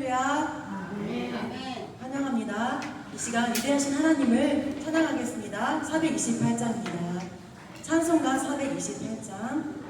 할렐루야. 아멘. 환영합니다. 이 시간 위대하신 하나님을 찬양하겠습니다. 428장입니다. 찬송가 428장.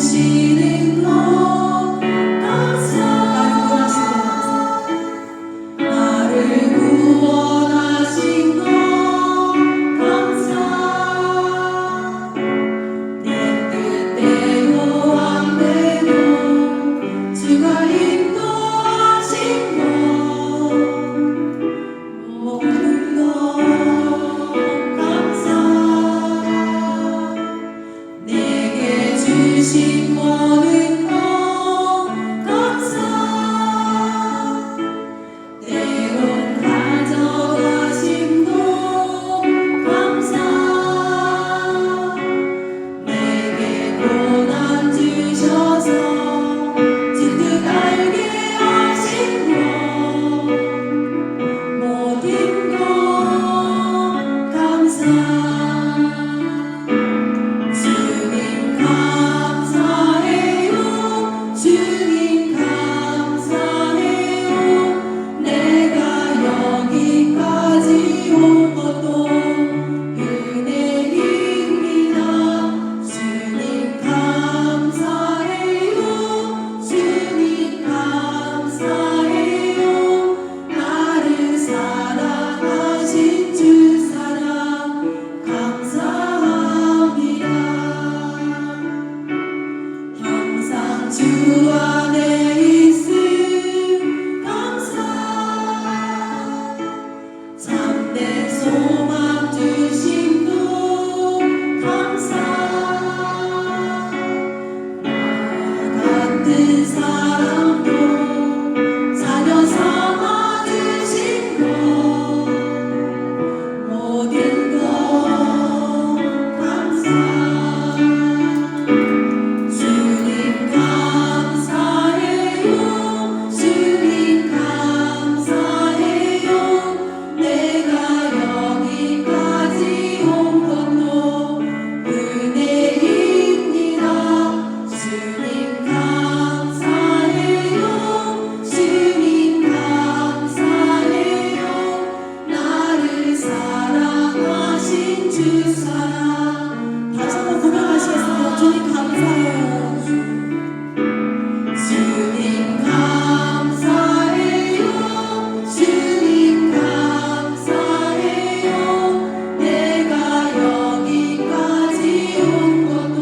주시는 것 감사. 나를 구원하신 것 감사. 내 뜻대로 안 되고 주가 인도하신 것 모든 것 감사. 내게 주신 모든 것 감사. 때론 가져가신 것 감사. 내게 고난 주셔서 진득 알게 하신 것 모든 것 감사. 주님 감사해요. 주님 감사해요. 내가 여기까지 온 것도 은혜입니다. 주님 감사해요. 주님 감사해요. 나를 사랑하신 주 사랑 감사합니다. 항상 주 안에 있음 감사. 참된 소망 주심도 감사. 나 같은 사람도 자녀 삼아 주신 것 모든 것 감사. 주님 감사해요. 주님 감사해요. 내가 여기까지 온 것도 은혜입니다. 주님 감사해요. 주님 감사해요. 나를 사랑하신 주 사랑. 다시 한번 고백하시겠습니다. 주님 감사해요. 주님 감사해요. 주님 감사해요. 내가 여기까지 온 것도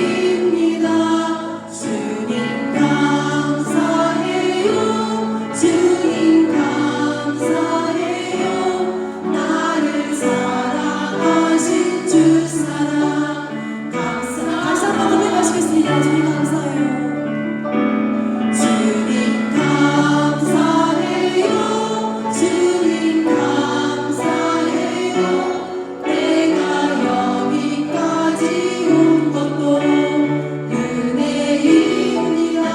은혜입니다. 주님 감사해요. 주님 감사해요. 나를 사랑하신 주 사랑 감사. 다시 한번 고백하시겠습니다. 주님 감사해요. 주님 감사해요. 주님 감사해요. 내가 여기까지 온 것도 은혜입니다.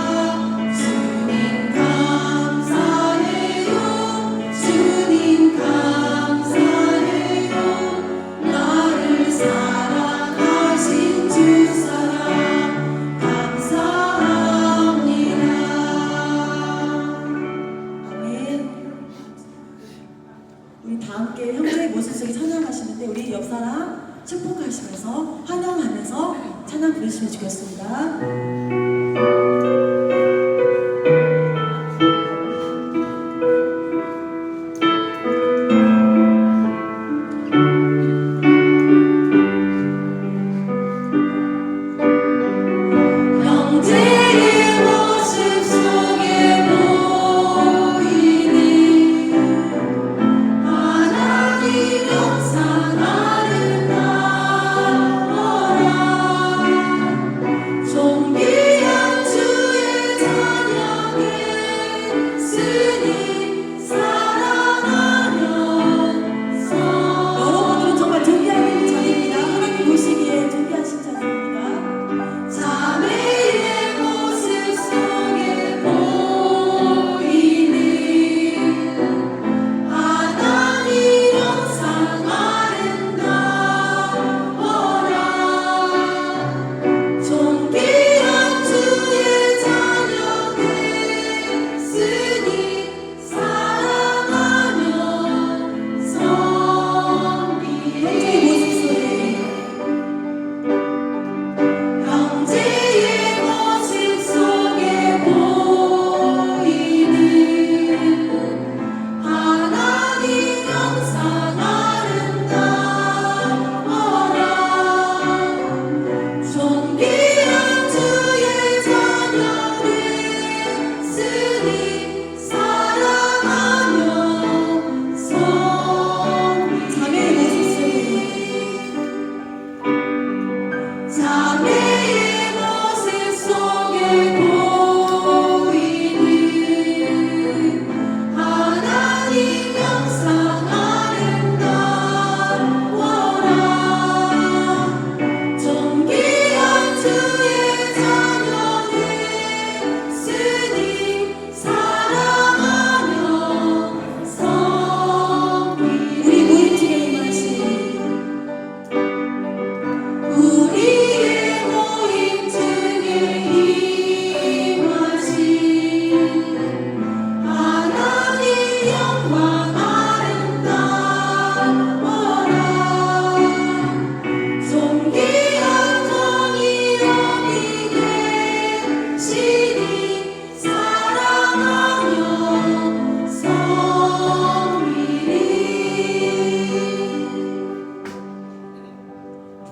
주님 감사해요. 주님 감사해요. 나를 사랑하신 주 사랑 감사합니다. 아멘. 우리 다 함께 형제의 모습 속에 찬양하시는데 우리 옆 사람 축복하시면서 환영하면서 찬양 부르시면 좋겠습니다. 형제의 모습 속에 보이는 하나님 영상 아름다워라. 존귀한 주의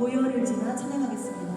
보혈을 지나 찬양하겠습니다.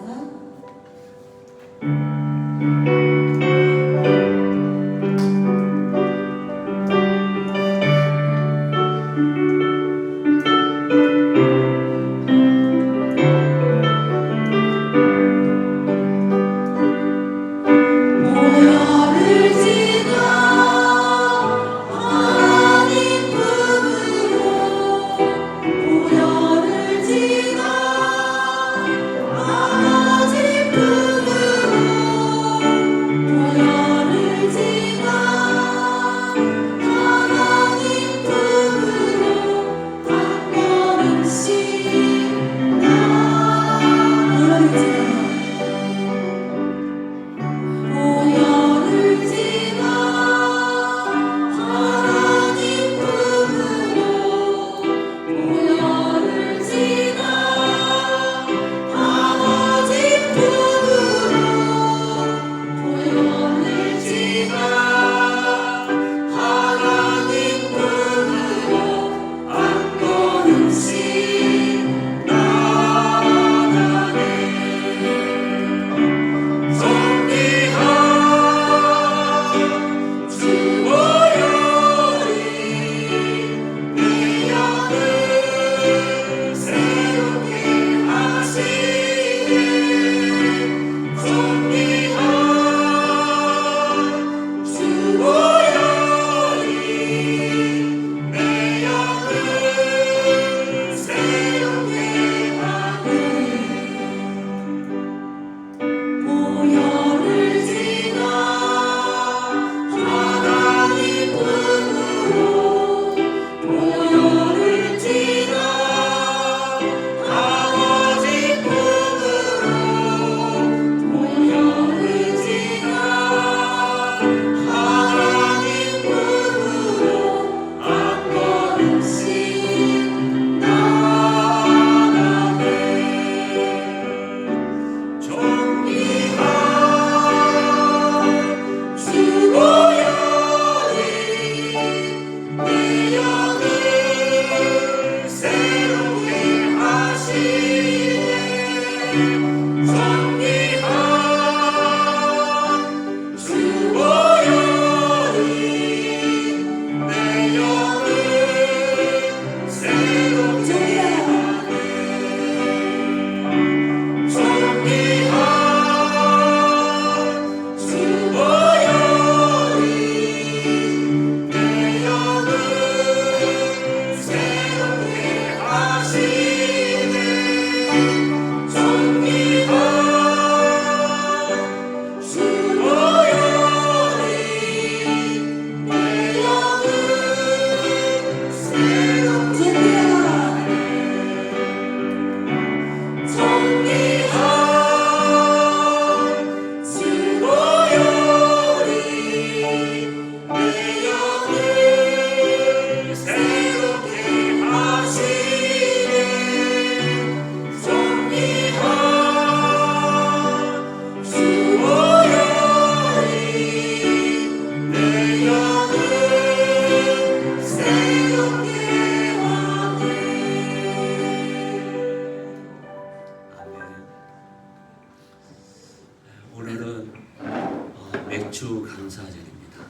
맥주 감사절입니다.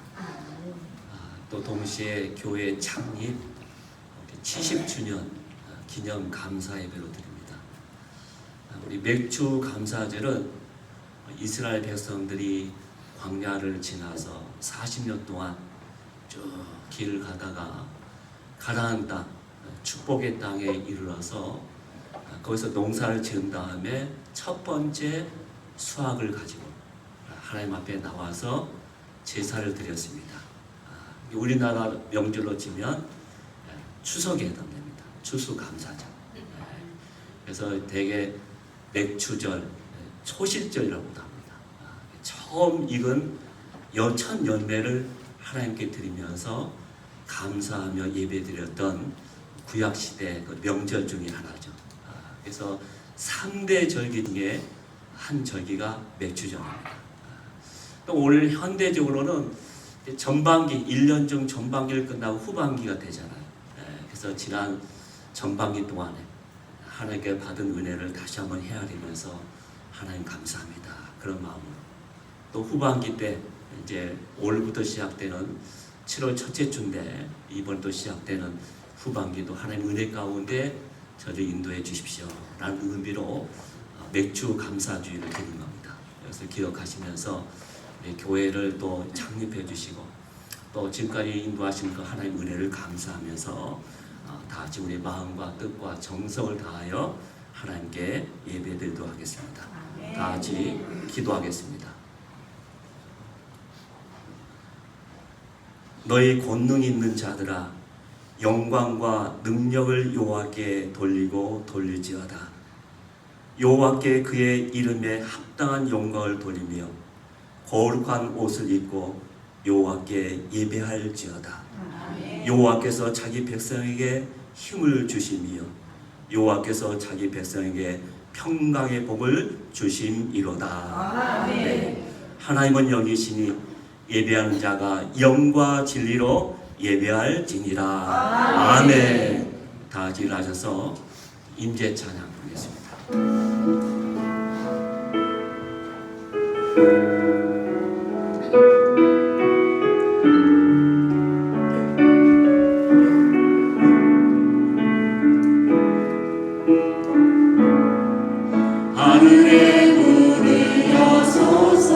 또 동시에 교회 창립 70주년 기념 감사 예배로 드립니다. 우리 맥주 감사절은 이스라엘 백성들이 광야를 지나서 40년 동안 쭉 길을 가다가 가나안 땅, 축복의 땅에 이르러서 거기서 농사를 지은 다음에 첫 번째 수확을 가지고 하나님 앞에 나와서 제사를 드렸습니다. 우리나라 명절로 치면 추석에 해당됩니다. 추수감사절. 그래서 대개 맥추절, 초실절이라고도 합니다. 처음 익은 첫 열매를 하나님께 드리면서 감사하며 예배드렸던 구약시대 그 명절 중에 하나죠. 그래서 3대 절기 중에 한 절기가 맥추절입니다. 또 오늘 현대적으로는 전반기, 1년 중 전반기를 끝나고 후반기가 되잖아요. 그래서 지난 전반기 동안에 하나님께 받은 은혜를 다시 한번 헤아리면서 하나님 감사합니다. 그런 마음으로 또 후반기 때 이제 올부터 시작되는 7월 첫째 주인데 이번 또 시작되는 후반기도 하나님 은혜 가운데 저를 인도해 주십시오 라는 의미로 맥주 감사주의를 드리는 겁니다. 그래서 기억하시면서 우리 교회를 또 창립해 주시고 또 지금까지 인도하신 그 하나님 은혜를 감사하면서 다 같이 우리 마음과 뜻과 정성을 다하여 하나님께 예배드리도록 하겠습니다. 다 같이 기도하겠습니다. 너희 권능 있는 자들아, 영광과 능력을 여호와께 돌리고 돌릴지어다. 여호와께 그의 이름에 합당한 영광을 돌리며 거룩한 옷을 입고 여호와께 예배할지어다. 여호와께서 자기 백성에게 힘을 주시며 여호와께서 자기 백성에게 평강의 복을 주심이로다. 네. 하나님은 영이시니 예배하는 자가 영과 진리로 예배할지니라. 아멘. 다 같이 일어나셔서 임재 찬양 부르겠습니다. 하늘의 문을 여소서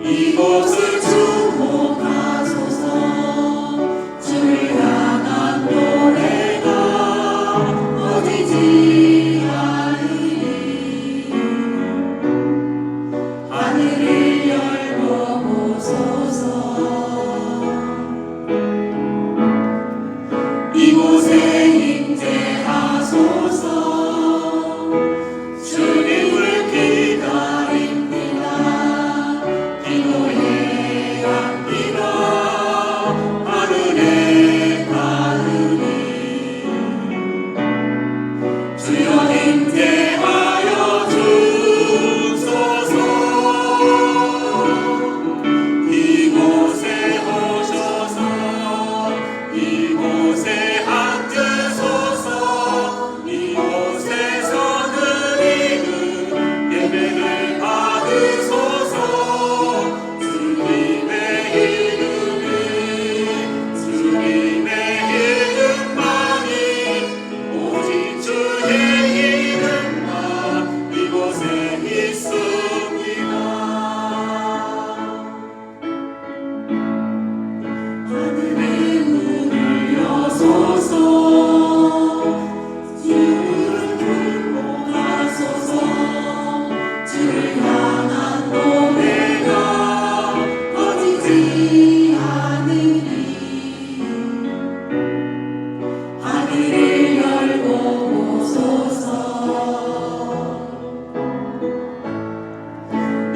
이곳을 주목하소서 주를 향한 노래가 어디지 않으리 하늘을 열고 보소서 이곳에 임재하소서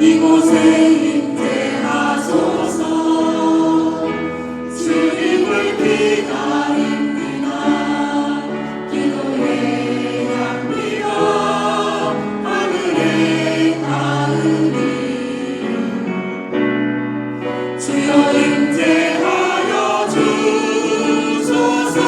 이곳에 임재하소서 주님을 기다립니다 기도의 향기가 하늘에 닿으리 주여 임재하여 주소서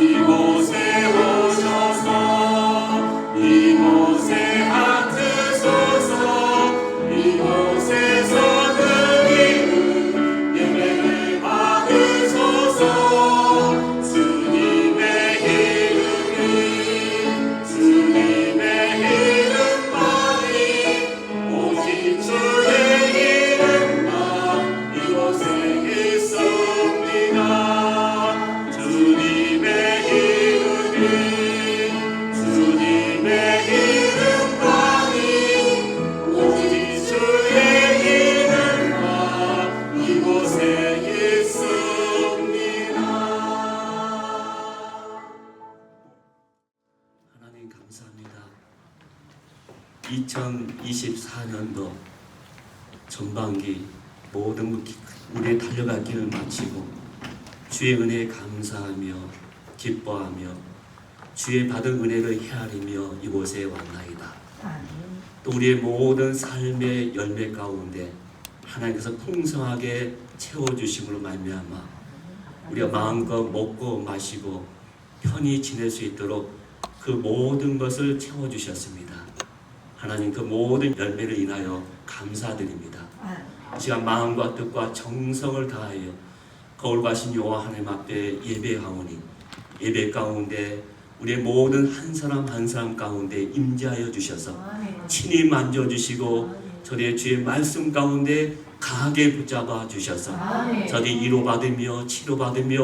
이곳에 오셔서 이곳에 2024년도 전반기 모든 우리의 달려갈 길을 마치고 주의 은혜에 감사하며 기뻐하며 주의 받은 은혜를 헤아리며 이곳에 왔나이다. 또 우리의 모든 삶의 열매 가운데 하나님께서 풍성하게 채워주심으로 말미암아 우리가 마음껏 먹고 마시고 편히 지낼 수 있도록 그 모든 것을 채워주셨습니다. 하나님 그 모든 열매를 인하여 감사드립니다. 이 시간 마음과 뜻과 정성을 다하여 거룩하신 여호와 하나님 앞에 예배하오니 예배 가운데 우리의 모든 한 사람 한 사람 가운데 임재하여 주셔서 친히 만져주시고 저희의 주의 말씀 가운데 강하게 붙잡아 주셔서 저희 위로받으며 치료받으며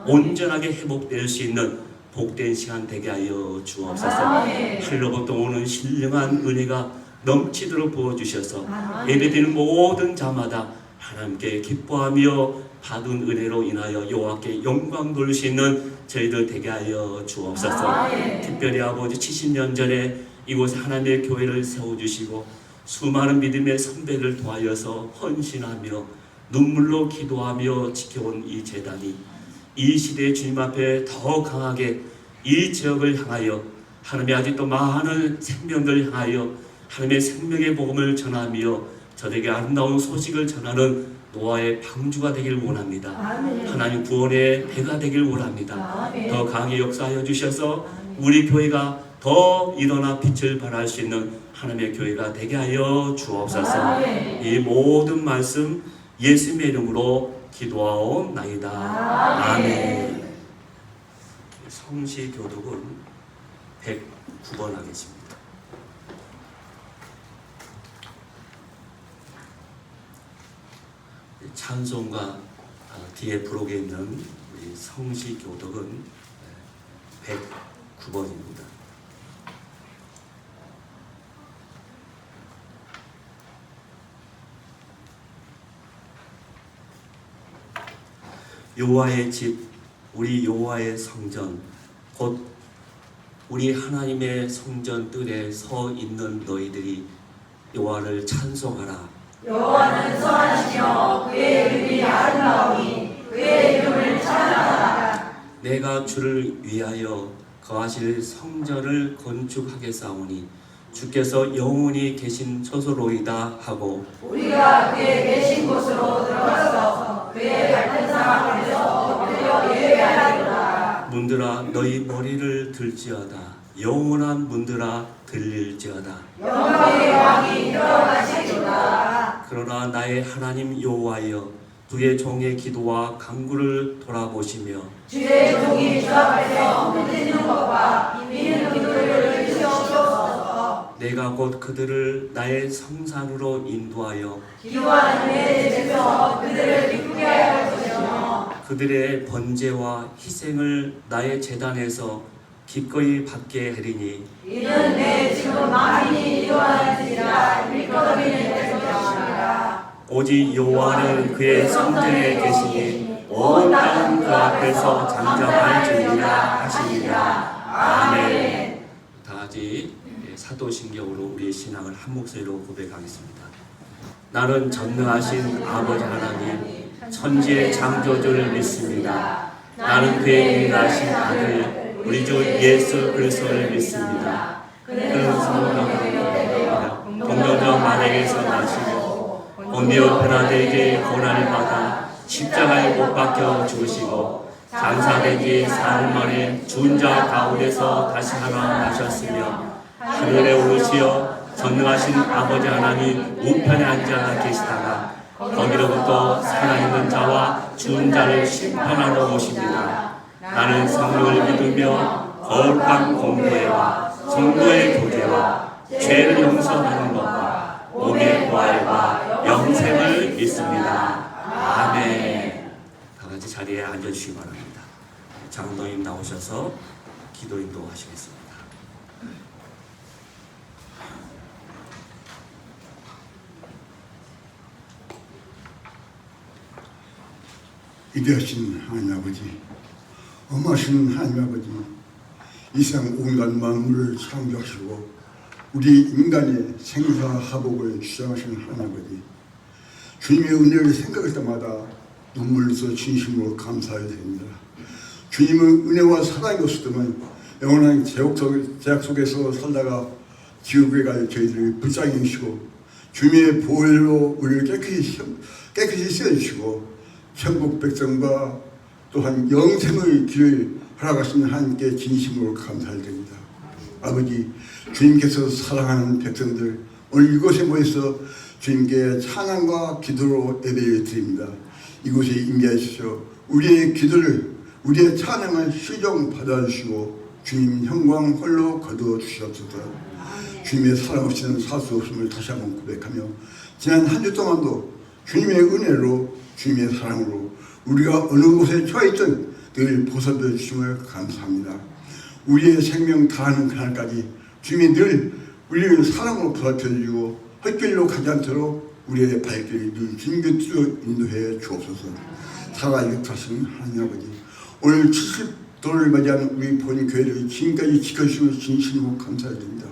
온전하게 회복될 수 있는 복된 시간 되게 하여 주옵소서. 하늘로부터 오는 신령한 은혜가 넘치도록 부어주셔서 예배드리는 모든 자마다 하나님께 기뻐하며 받은 은혜로 인하여 여호와께 영광 돌릴 수 있는 저희들 되게 하여 주옵소서. 특별히 아버지 70년 전에 이곳에 하나님의 교회를 세워주시고 수많은 믿음의 선배를 도하여서 헌신하며 눈물로 기도하며 지켜온 이 재단이 이 시대의 주님 앞에 더 강하게 이 지역을 향하여 하나님의 아직도 많은 생명들을 향하여 하나님의 생명의 복음을 전하며 저에게 아름다운 소식을 전하는 노아의 방주가 되길 원합니다. 하나님 구원의 배가 되길 원합니다. 더 강하게 역사하여 주셔서 우리 교회가 더 일어나 빛을 발할 수 있는 하나님의 교회가 되게 하여 주옵소서. 이 모든 말씀 예수님의 이름으로 기도하옵나이다. 아멘. 성시 교독은 109번 하겠습니다. 찬송가 뒤에 부록에 있는 우리 성시 교독은 109번입니다. 여호와의 집, 우리 여호와의 성전, 곧 우리 하나님의 성전 뜰에 서 있는 너희들이 여호와를 찬송하라. 여호와는 선하시며 그의 이름이 아름다우니 그의 이름을 찬양하라. 내가 주를 위하여 거하실 성전을 건축하겠사오니 주께서 영원히 계신 처소로이다 하고 우리가 그의 계신 곳으로 들어가서 그의 밝은 상 앞에서 엎드려 예배하리로다. 문들아 너희 머리를 들지어다. 영원한 문들아 들릴지어다. 영광의 왕이 일어나시리로다. 그러나 나의 하나님 여호와여 주의 종의 기도와 간구를 돌아보시며 주의 종이 주 앞에서 흔드는 것과 비는 기도를 들으시옵소서. 내가 곧 그들을 나의 성산으로 인도하여 기도하는 내 집에서 그들을 기쁘게 할 것이며 그들의 번제와 희생을 나의 제단에서 기꺼이 받게 하리니 이는 내 지금 많이 일어나느니라 일거리는 될 것이라. 오직 여호와는 그의 성전에 계시니 온 땅은 그 앞에서 잠잠할 줄이라 하시니라. 아멘. 다 같이 사도신경으로 우리의 신앙을 한 목소리로 고백하겠습니다. 나는 전능하신 아버지 하나님 천지의 창조주를 믿습니다. 나는 그의 유일하신 아들 우리 주 예수 그리스도를 믿습니다. 그는 성령으로 동정녀 마리아에서 나시고 본디오 빌라도에게 고난을 받아 십자가에 못 박혀 죽으시고 장사된 지 사흘 만에 죽은 자 가운데서 다시 살아나셨으며 하늘에 오르시어 전능하신 아버지 하나님 우편에 앉아 계시다가 거기로부터 살아있는 자와 죽은 자를 심판하러 오십니다. 나는 성령을 믿으며 거룩한 공회와 성도의 교제와 죄를 용서하는 것과 몸의 부활과 영생을 믿습니다. 아멘. 다 같이 자리에 앉아주시기 바랍니다. 장로님 나오셔서 기도 인도하시겠습니다. 위대하신 하나님 아버지, 엄하신 하나님 아버지, 이 세상 온갖 만물을 창조하시고 우리 인간의 생사하복을 주장하시는 하나님 아버지, 주님의 은혜를 생각할 때마다 눈물로서 진심으로 감사해야 됩니다. 주님의 은혜와 사랑이 없었다면 영원한 제약 속에서 살다가 지옥에 갈 저희들을 불쌍히 여기시고 주님의 보혈로 우리를 깨끗이 씻어주시고 천국 백성과 또한 영생의 길을 허락하시는 하나님께 진심으로 감사드립니다. 아버지, 주님께서 사랑하는 백성들 오늘 이곳에 모여서 주님께 찬양과 기도로 예배를 드립니다. 이곳에 임재하시오. 우리의 기도를, 우리의 찬양을 시종 받아주시고 주님 영광 홀로 거두어 주시옵소서. 주님의 사랑 없이는 살 수 없음을 다시 한번 고백하며 지난 한 주 동안도 주님의 은혜로 주님의 사랑으로 우리가 어느 곳에 처해있든 늘 보살펴 주심을 감사합니다. 우리의 생명 다하는 그날까지 주님이 늘 우리를 사랑으로 보살펴 주시고 헛길로 가지 않도록 우리의 발길을 늘 주님 곁으로 인도해 주옵소서. 살아역사하시는 하나님 아버지, 오늘 70도를 맞이하는 우리 본인 교회를 지금까지 지켜주시면 진심으로 감사드립니다.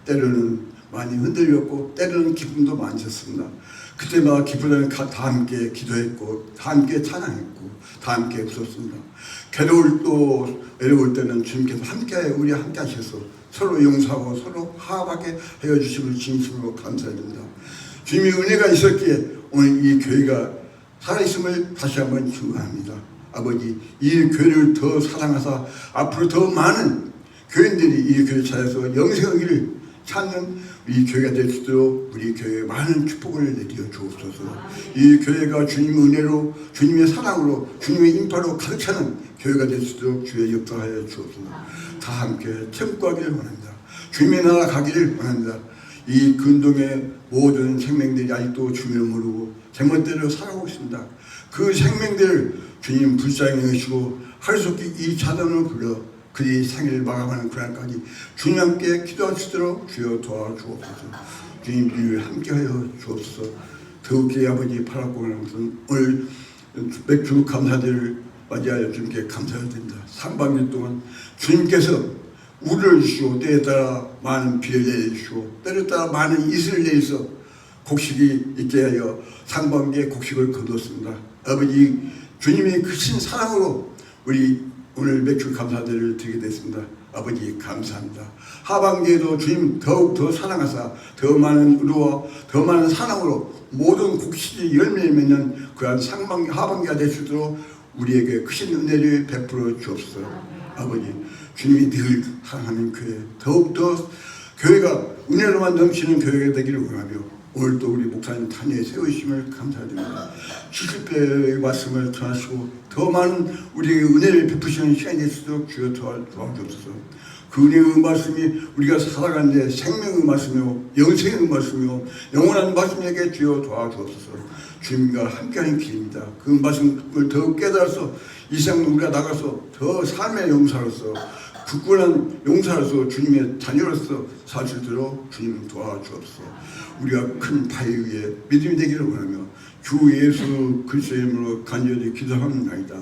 때로는 많이 흔들렸고 때로는 기쁨도 많이 졌습니다. 그때마다 기쁘다는 다 함께 기도했고 다 함께 찬양했고 다 함께 웃었습니다. 외로울 때는 주님께서 우리 함께 하셔서 서로 용서하고 서로 화합하게 헤어주심을 진심으로 감사드립니다. 주님의 은혜가 있었기에 오늘 이 교회가 살아있음을 다시 한번 축원합니다. 아버지, 이 교회를 더 사랑하사 앞으로 더 많은 교인들이 이 교회를 찾아서 영생의 길을 찾는 이 교회가 될 수 있도록 우리 교회에 많은 축복을 내려 주옵소서. 이 교회가 주님의 은혜로 주님의 사랑으로 주님의 인파로 가득 차는 교회가 될 수 있도록 주의 역사하여 주옵소서. 다 함께 천국하기를 원합니다. 주님의 나라 가기를 원합니다. 이 근동의 모든 생명들이 아직도 주님을 모르고 제멋대로 살아가고 있습니다. 그 생명들을 주님 불쌍히 여기시고 하루속히 이 자단을 불러 그의 생일을 마감하는 그날까지 주님 함께 기도할 수 있도록 주여 도와주옵소서. 주님 우리를 함께하여 주옵소서. 더욱이 아버지 바라보는 것은 오늘 맥주 감사제를 맞이하여 주님께 감사드립니다. 상반기 동안 주님께서 우리를 주시고 때에 따라 많은 비를 내리시고 때에 따라 많은 이슬을 내리서 곡식이 있게 하여 상반기에 곡식을 거두었습니다. 아버지, 주님의 크신 사랑으로 우리 오늘 맥주 감사제를 드리게 됐습니다. 아버지 감사합니다. 하반기에도 주님 더욱 더 사랑하사 더 많은 의로와 더 많은 사랑으로 모든 곡식이 열매를 맺는 그러한 하반기가 될 수 있도록 우리에게 크신 은혜를 베풀어 주옵소서. 아버지, 주님이 늘 사랑하는 교회, 더욱더 교회가 은혜로만 넘치는 교회가 되기를 원하며 오늘도 우리 목사님 탄위에 세우심을 감사드립니다. 70배의 말씀을 전하시고 더 많은 우리에게 은혜를 베푸시는 시간이 될 수 있도록 주여 도와주옵소서. 그 은혜의 말씀이 우리가 살아가는데 생명의 말씀이요 영생의 말씀이요 영원한 말씀에게 주여 도와주옵소서. 주님과 함께하는 길입니다. 그 말씀을 더욱 깨달아서 이 세상 우리가 나가서 더 삶의 용사로서 굳건한 용사로서 주님의 자녀로서 살 수 있도록 주님 도와주옵소서. 우리가 큰 바위 위에 믿음이 되기를 원하며 주 예수 그리스도의 이름으로 간절히 기도합니다.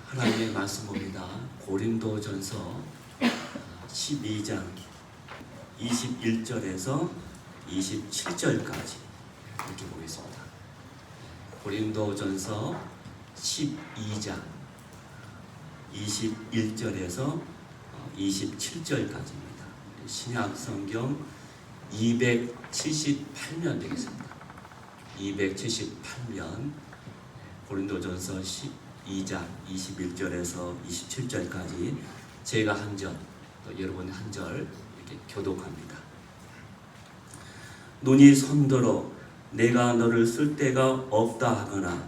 하나님의 말씀입니다. 고린도전서 12장 21절에서 27절까지 이렇게 보겠습니다. 고린도전서 12장 21절에서 27절까지입니다. 신약성경 278면 되겠습니다. 278면 고린도전서 2장 21절에서 27절까지 제가 한 절, 또 여러분 한 절 이렇게 교독합니다. 눈이 손더러 내가 너를 쓸 데가 없다 하거나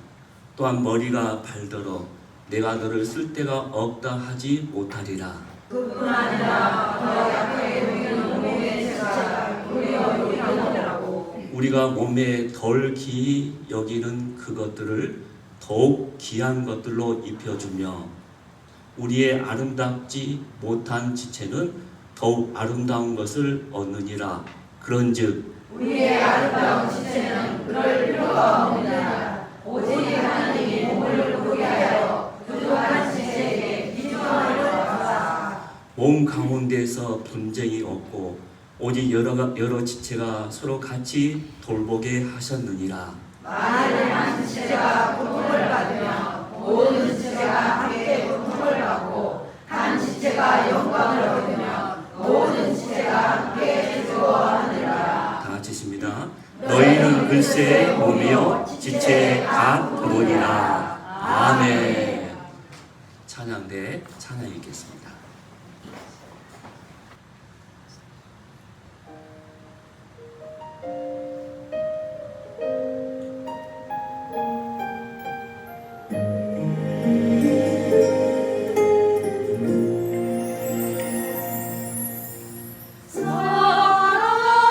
또한 머리가 발더러 내가 너를 쓸 데가 없다 하지 못하리라. 그뿐 아니라 너 약하게 누이는 몸의 제사를 우리여 요리하느라고 우리가 몸에 덜 귀히 여기는 그것들을 더욱 귀한 것들로 입혀주며 우리의 아름답지 못한 지체는 더욱 아름다운 것을 얻느니라. 그런즉 우리의 아름다운 지체는 그럴 필요가 없느니라. 오직 하나님이 몸을 부르게 하여 부족한 지체에게 기준을 주사 몸 가운데서 분쟁이 없고 오직 여러 지체가 서로 같이 돌보게 하셨느니라. 만일 한 지체가 고통을 받으면 모든 지체가 함께 고통을 받고 한 지체가 영광을 얻으면 모든 지체가 함께 즐거워하느니라. 다 같이 있습니다. 너희는 글쎄 몸이요 지체 같으니라. 아멘. 찬양대 찬양 읽겠습니다.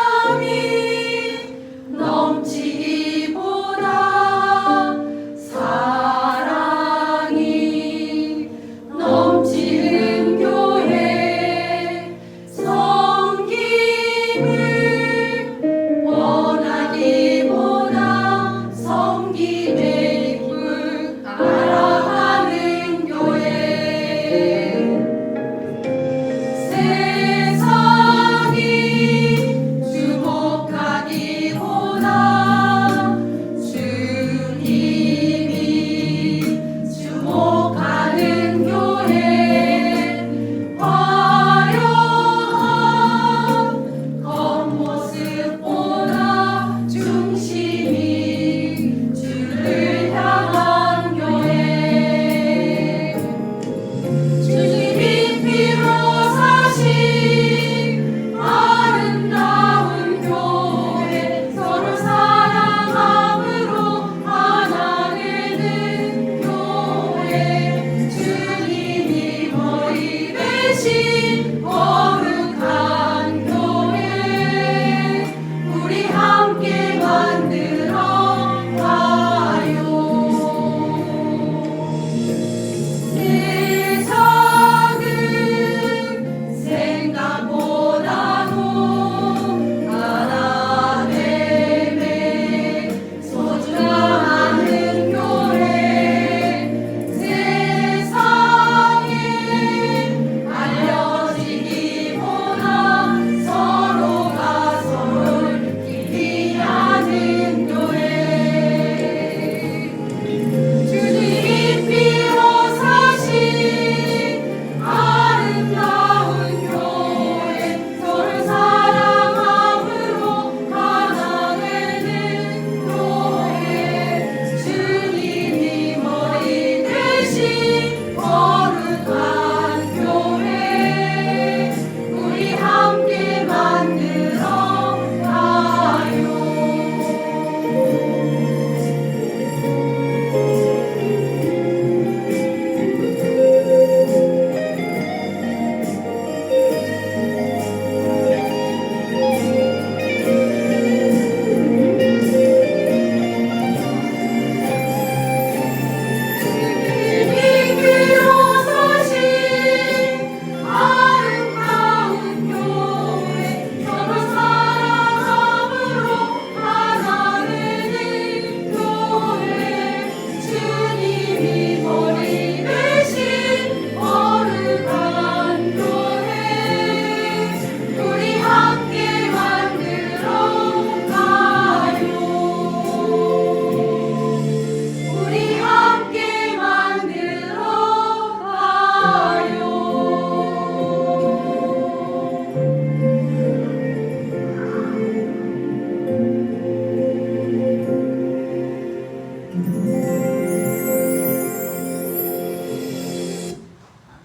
사랑이 넘치기보다 사랑이 넘치는 교회 섬김을 원하기보다 섬김의 기쁨 알아가는 교회 세상이 주목하기보다 주님이 주목하는 교회 화려한 겉모습보다 중심이 주를 향한 교회 주님이 피로 사신 아름다운 교회 서로 사랑함으로 하나 되는 교회 주님이 머리 대신 거룩한 교회 우리 함께 만들어 가요. 세상은 생각보다도 하나님의 소중한 교회 세상에 알려지기보다 서로가 서로를 깊이 아는 교회 주님이 피로 사신 아름다운 교회 서로 사랑함으로 하나 되는 교회 주님이 머리 대신 거룩한 교회 우리 함께 만들어 가요. 피로 사신 아름다운 교회 서로 사랑함으로 하나 되는 교회 주님이 머리 대신 거룩한 교회 우리 함께 만들어 가요. 우리 함께 만들어 가요.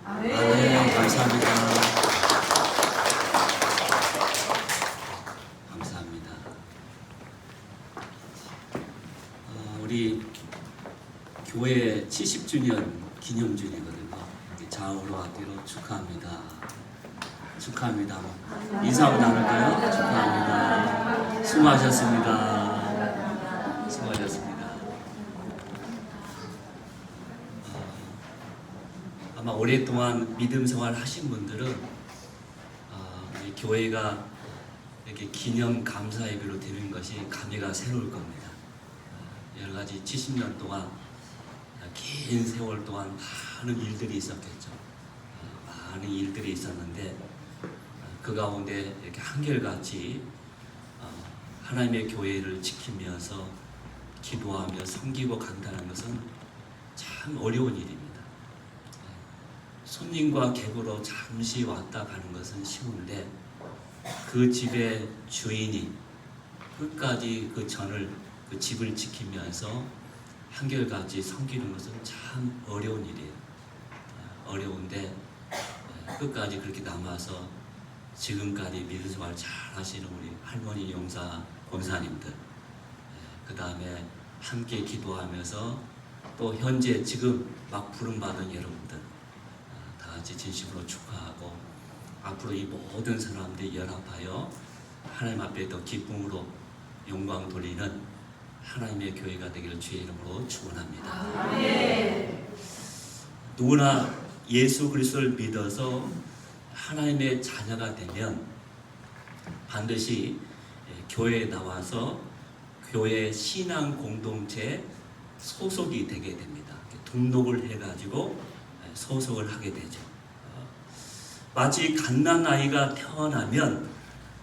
아멘. 감사합니다. 감사합니다. 우리 교회 70주년 기념주일이거든요. 좌우로 앞뒤로 축하합니다. 축하합니다. 인사 한번 나눌까요? 축하합니다. 수고하셨습니다. 오랫동안 믿음 생활 하신 분들은 이 교회가 이렇게 기념 감사 예배로 드리는 것이 감회가 새로울 겁니다. 여러 가지 70년 동안 긴 세월 동안 많은 일들이 있었겠죠. 많은 일들이 있었는데 그 가운데 이렇게 한결같이 하나님의 교회를 지키면서 기도하며 섬기고 간다는 것은 참 어려운 일입니다. 손님과 객으로 잠시 왔다 가는 것은 쉬운데 그 집의 주인이 끝까지 그 집을 지키면서 한결같이 섬기는 것은 참 어려운 일이에요. 어려운데 끝까지 그렇게 남아서 지금까지 믿음 생활 잘 하시는 우리 할머니 용사 권사님들, 그 다음에 함께 기도하면서 또 현재 지금 막 부름받은 여러분들 다 같이 진심으로 축하하고 앞으로 이 모든 사람들이 연합하여 하나님 앞에 더 기쁨으로 영광 돌리는 하나님의 교회가 되기를 주의 이름으로 축원합니다. 누구나 예수 그리스도를 믿어서 하나님의 자녀가 되면 반드시 교회에 나와서 교회 신앙 공동체에 소속이 되게 됩니다. 등록을 해가지고 소속을 하게 되죠. 마치 갓난아이가 태어나면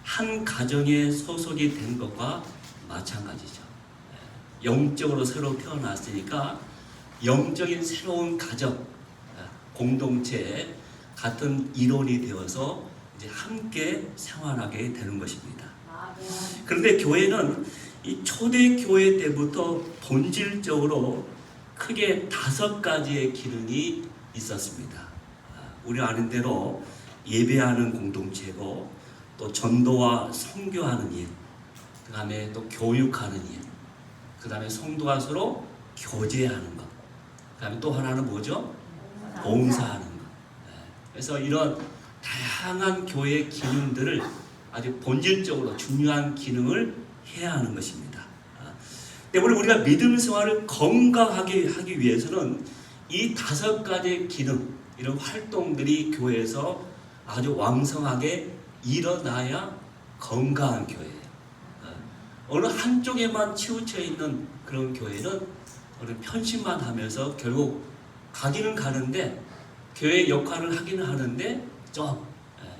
한 가정에 소속이 된 것과 마찬가지죠. 영적으로 새로 태어났으니까 영적인 새로운 가정, 공동체에 같은 일원이 되어서 이제 함께 생활하게 되는 것입니다. 그런데 교회는 이 초대 교회 때부터 본질적으로 크게 5가지의 기능이 있었습니다. 우리 아는 대로 예배하는 공동체고, 또 전도와 선교하는 일, 그 다음에 또 교육하는 일, 그 다음에 성도가 서로 교제하는 것, 그 다음에 또 하나는 뭐죠? 봉사하는 것. 그래서 이런 다양한 교회의 기능들을 아주 본질적으로 중요한 기능을 해야 하는 것입니다. 때문에 우리가 믿음 생활을 건강하게 하기 위해서는 이 5가지의 기능, 이런 활동들이 교회에서 아주 왕성하게 일어나야 건강한 교회예요. 어느 한쪽에만 치우쳐 있는 그런 교회는 어느 편식만 하면서 결국 가기는 가는데 교회 역할을 하기는 하는데 좀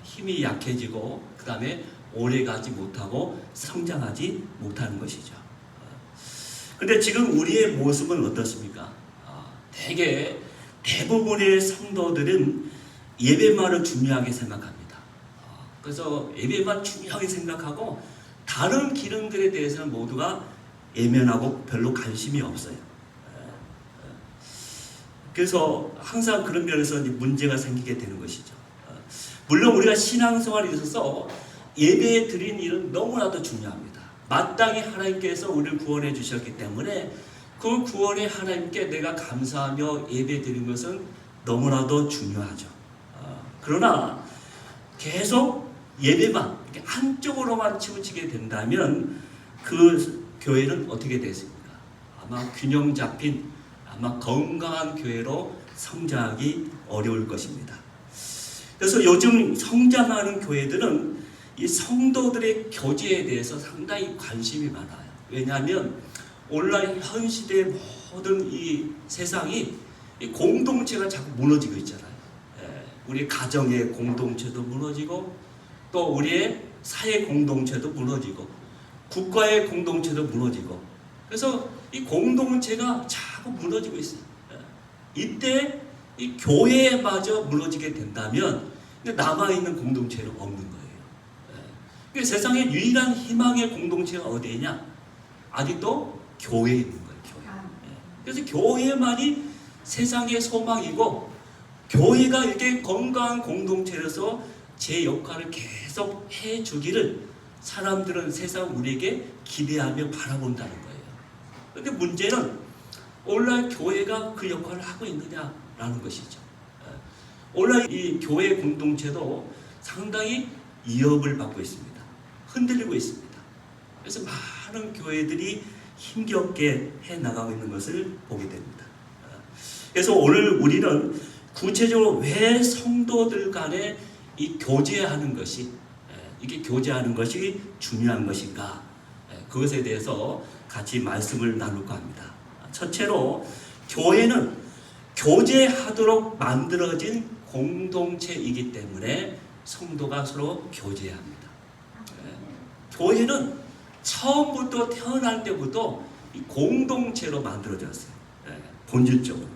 힘이 약해지고 그 다음에 오래가지 못하고 성장하지 못하는 것이죠. 근데 지금 우리의 모습은 어떻습니까? 대부분의 성도들은 예배만을 중요하게 생각합니다. 그래서 예배만 중요하게 생각하고 다른 기능들에 대해서는 모두가 예면하고 별로 관심이 없어요. 그래서 항상 그런 면에서 문제가 생기게 되는 것이죠. 물론 우리가 신앙생활에 있어서 예배 드리는 일은 너무나도 중요합니다. 마땅히 하나님께서 우리를 구원해 주셨기 때문에 그 구원에 하나님께 내가 감사하며 예배 드리는 것은 너무나도 중요하죠. 그러나 계속 예배만 이렇게 한쪽으로만 치우치게 된다면 그 교회는 어떻게 되겠습니까? 아마 균형 잡힌, 아마 건강한 교회로 성장하기 어려울 것입니다. 그래서 요즘 성장하는 교회들은 이 성도들의 교제에 대해서 상당히 관심이 많아요. 왜냐하면 온라인 현 시대의 모든 이 세상이 이 공동체가 자꾸 무너지고 있잖아요. 우리 가정의 공동체도 무너지고 또 우리의 사회 공동체도 무너지고 국가의 공동체도 무너지고, 그래서 이 공동체가 자꾸 무너지고 있어요. 이때 이 교회마저 무너지게 된다면 남아있는 공동체는 없는 거예요. 세상에 유일한 희망의 공동체가 어디냐? 아직도 교회에 있는 거예요. 교회. 그래서 교회만이 세상의 소망이고, 교회가 이렇게 건강한 공동체로서 제 역할을 계속 해주기를 사람들은 세상 우리에게 기대하며 바라본다는 거예요. 그런데 문제는 오늘날 교회가 그 역할을 하고 있느냐라는 것이죠. 오늘날 이 교회 공동체도 상당히 위협을 받고 있습니다. 흔들리고 있습니다. 그래서 많은 교회들이 힘겹게 해나가고 있는 것을 보게 됩니다. 그래서 오늘 우리는 구체적으로 왜 성도들 간에 이 교제하는 것이 이게 교제하는 것이 중요한 것인가? 그것에 대해서 같이 말씀을 나눌까 합니다. 첫째로 교회는 교제하도록 만들어진 공동체이기 때문에 성도가 서로 교제해야 합니다. 교회는 처음부터 태어날 때부터 이 공동체로 만들어졌어요. 본질적으로.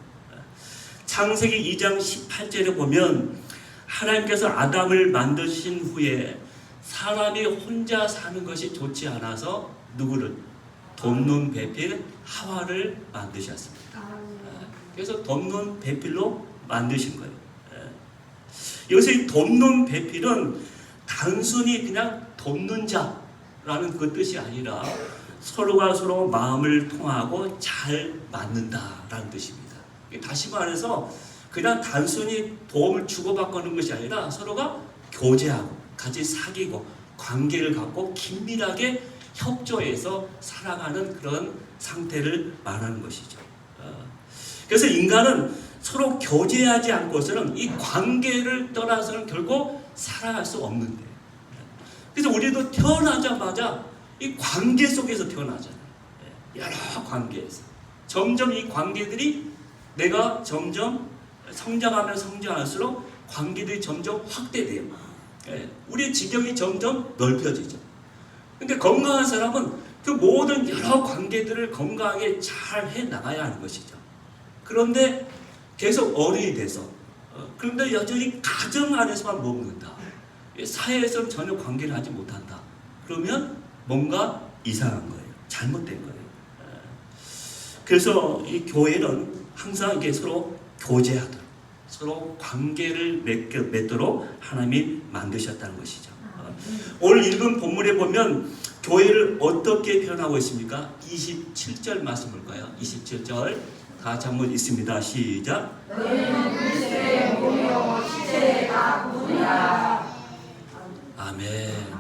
창세기 2장 18절에 보면 하나님께서 아담을 만드신 후에 사람이 혼자 사는 것이 좋지 않아서 누구를? 돕는 배필 하와를 만드셨습니다. 그래서 돕는 배필로 만드신 거예요. 여기서 이 돕는 배필은 단순히 그냥 돕는 자라는 그 뜻이 아니라 서로가 서로 마음을 통하고 잘 맞는다라는 뜻입니다. 다시 말해서 그냥 단순히 도움을 주고받는 것이 아니라 서로가 교제하고 같이 사귀고 관계를 갖고 긴밀하게 협조해서 살아가는 그런 상태를 말하는 것이죠. 그래서 인간은 서로 교제하지 않고서는 이 관계를 떠나서는 결국 살아갈 수 없는데, 그래서 우리도 태어나자마자 이 관계 속에서 태어나잖아요. 여러 관계에서 점점 이 관계들이 내가 점점 성장하면 성장할수록 관계들이 점점 확대돼요. 우리의 지경이 점점 넓혀지죠. 근데 건강한 사람은 그 모든 여러 관계들을 건강하게 잘 해나가야 하는 것이죠. 그런데 계속 어른이 돼서 그런데 여전히 가정 안에서만 머무른다. 사회에서는 전혀 관계를 하지 못한다. 그러면 뭔가 이상한 거예요. 잘못된 거예요. 그래서 이 교회는 항상 이게 서로 교제하도록, 서로 관계를 맺도록 하나님이 만드셨다는 것이죠. 오늘 읽은 본문에 보면 교회를 어떻게 표현하고 있습니까? 27절 말씀 볼까요? 27절 다 같이 한번 읽습니다. 시작. 너희는 그리스도의 몸이요 지체가 부분이라. 아멘.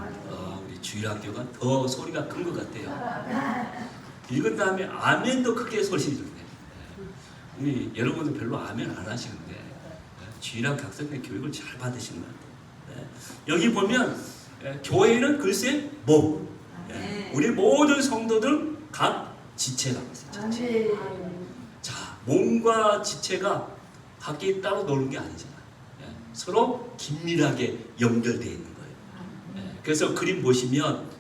우리 주일학교가 더 소리가 큰 것 같아요. 읽은 다음에 아멘도 크게 소리 지르네. 우리 여러분은 별로 아멘 안 하시는데 주일학 학생의 교육을 잘 받으신 것 같아요. 여기 보면 교회는 글쎄 몸. 우리 모든 성도들 각 지체가 있어요. 자, 몸과 지체가 각기 따로 노는 게 아니잖아요. 서로 긴밀하게 연결되어 있는 거예요. 그래서 그림 보시면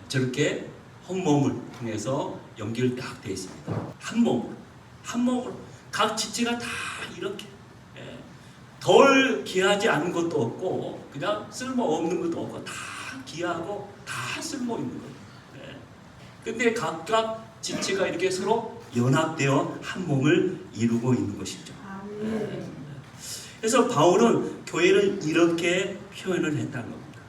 저렇게 한 몸을 통해서 연결이 딱 되어 있습니다. 한 몸으로 각 지체가 다 이렇게 덜 귀하지 않은 것도 없고 그냥 쓸모없는 것도 없고 다 귀하고 다 쓸모있는 거예요. 근데 각각 지체가 이렇게 서로 연합되어 한 몸을 이루고 있는 것이죠. 그래서 바울은 교회를 이렇게 표현을 했다는 겁니다.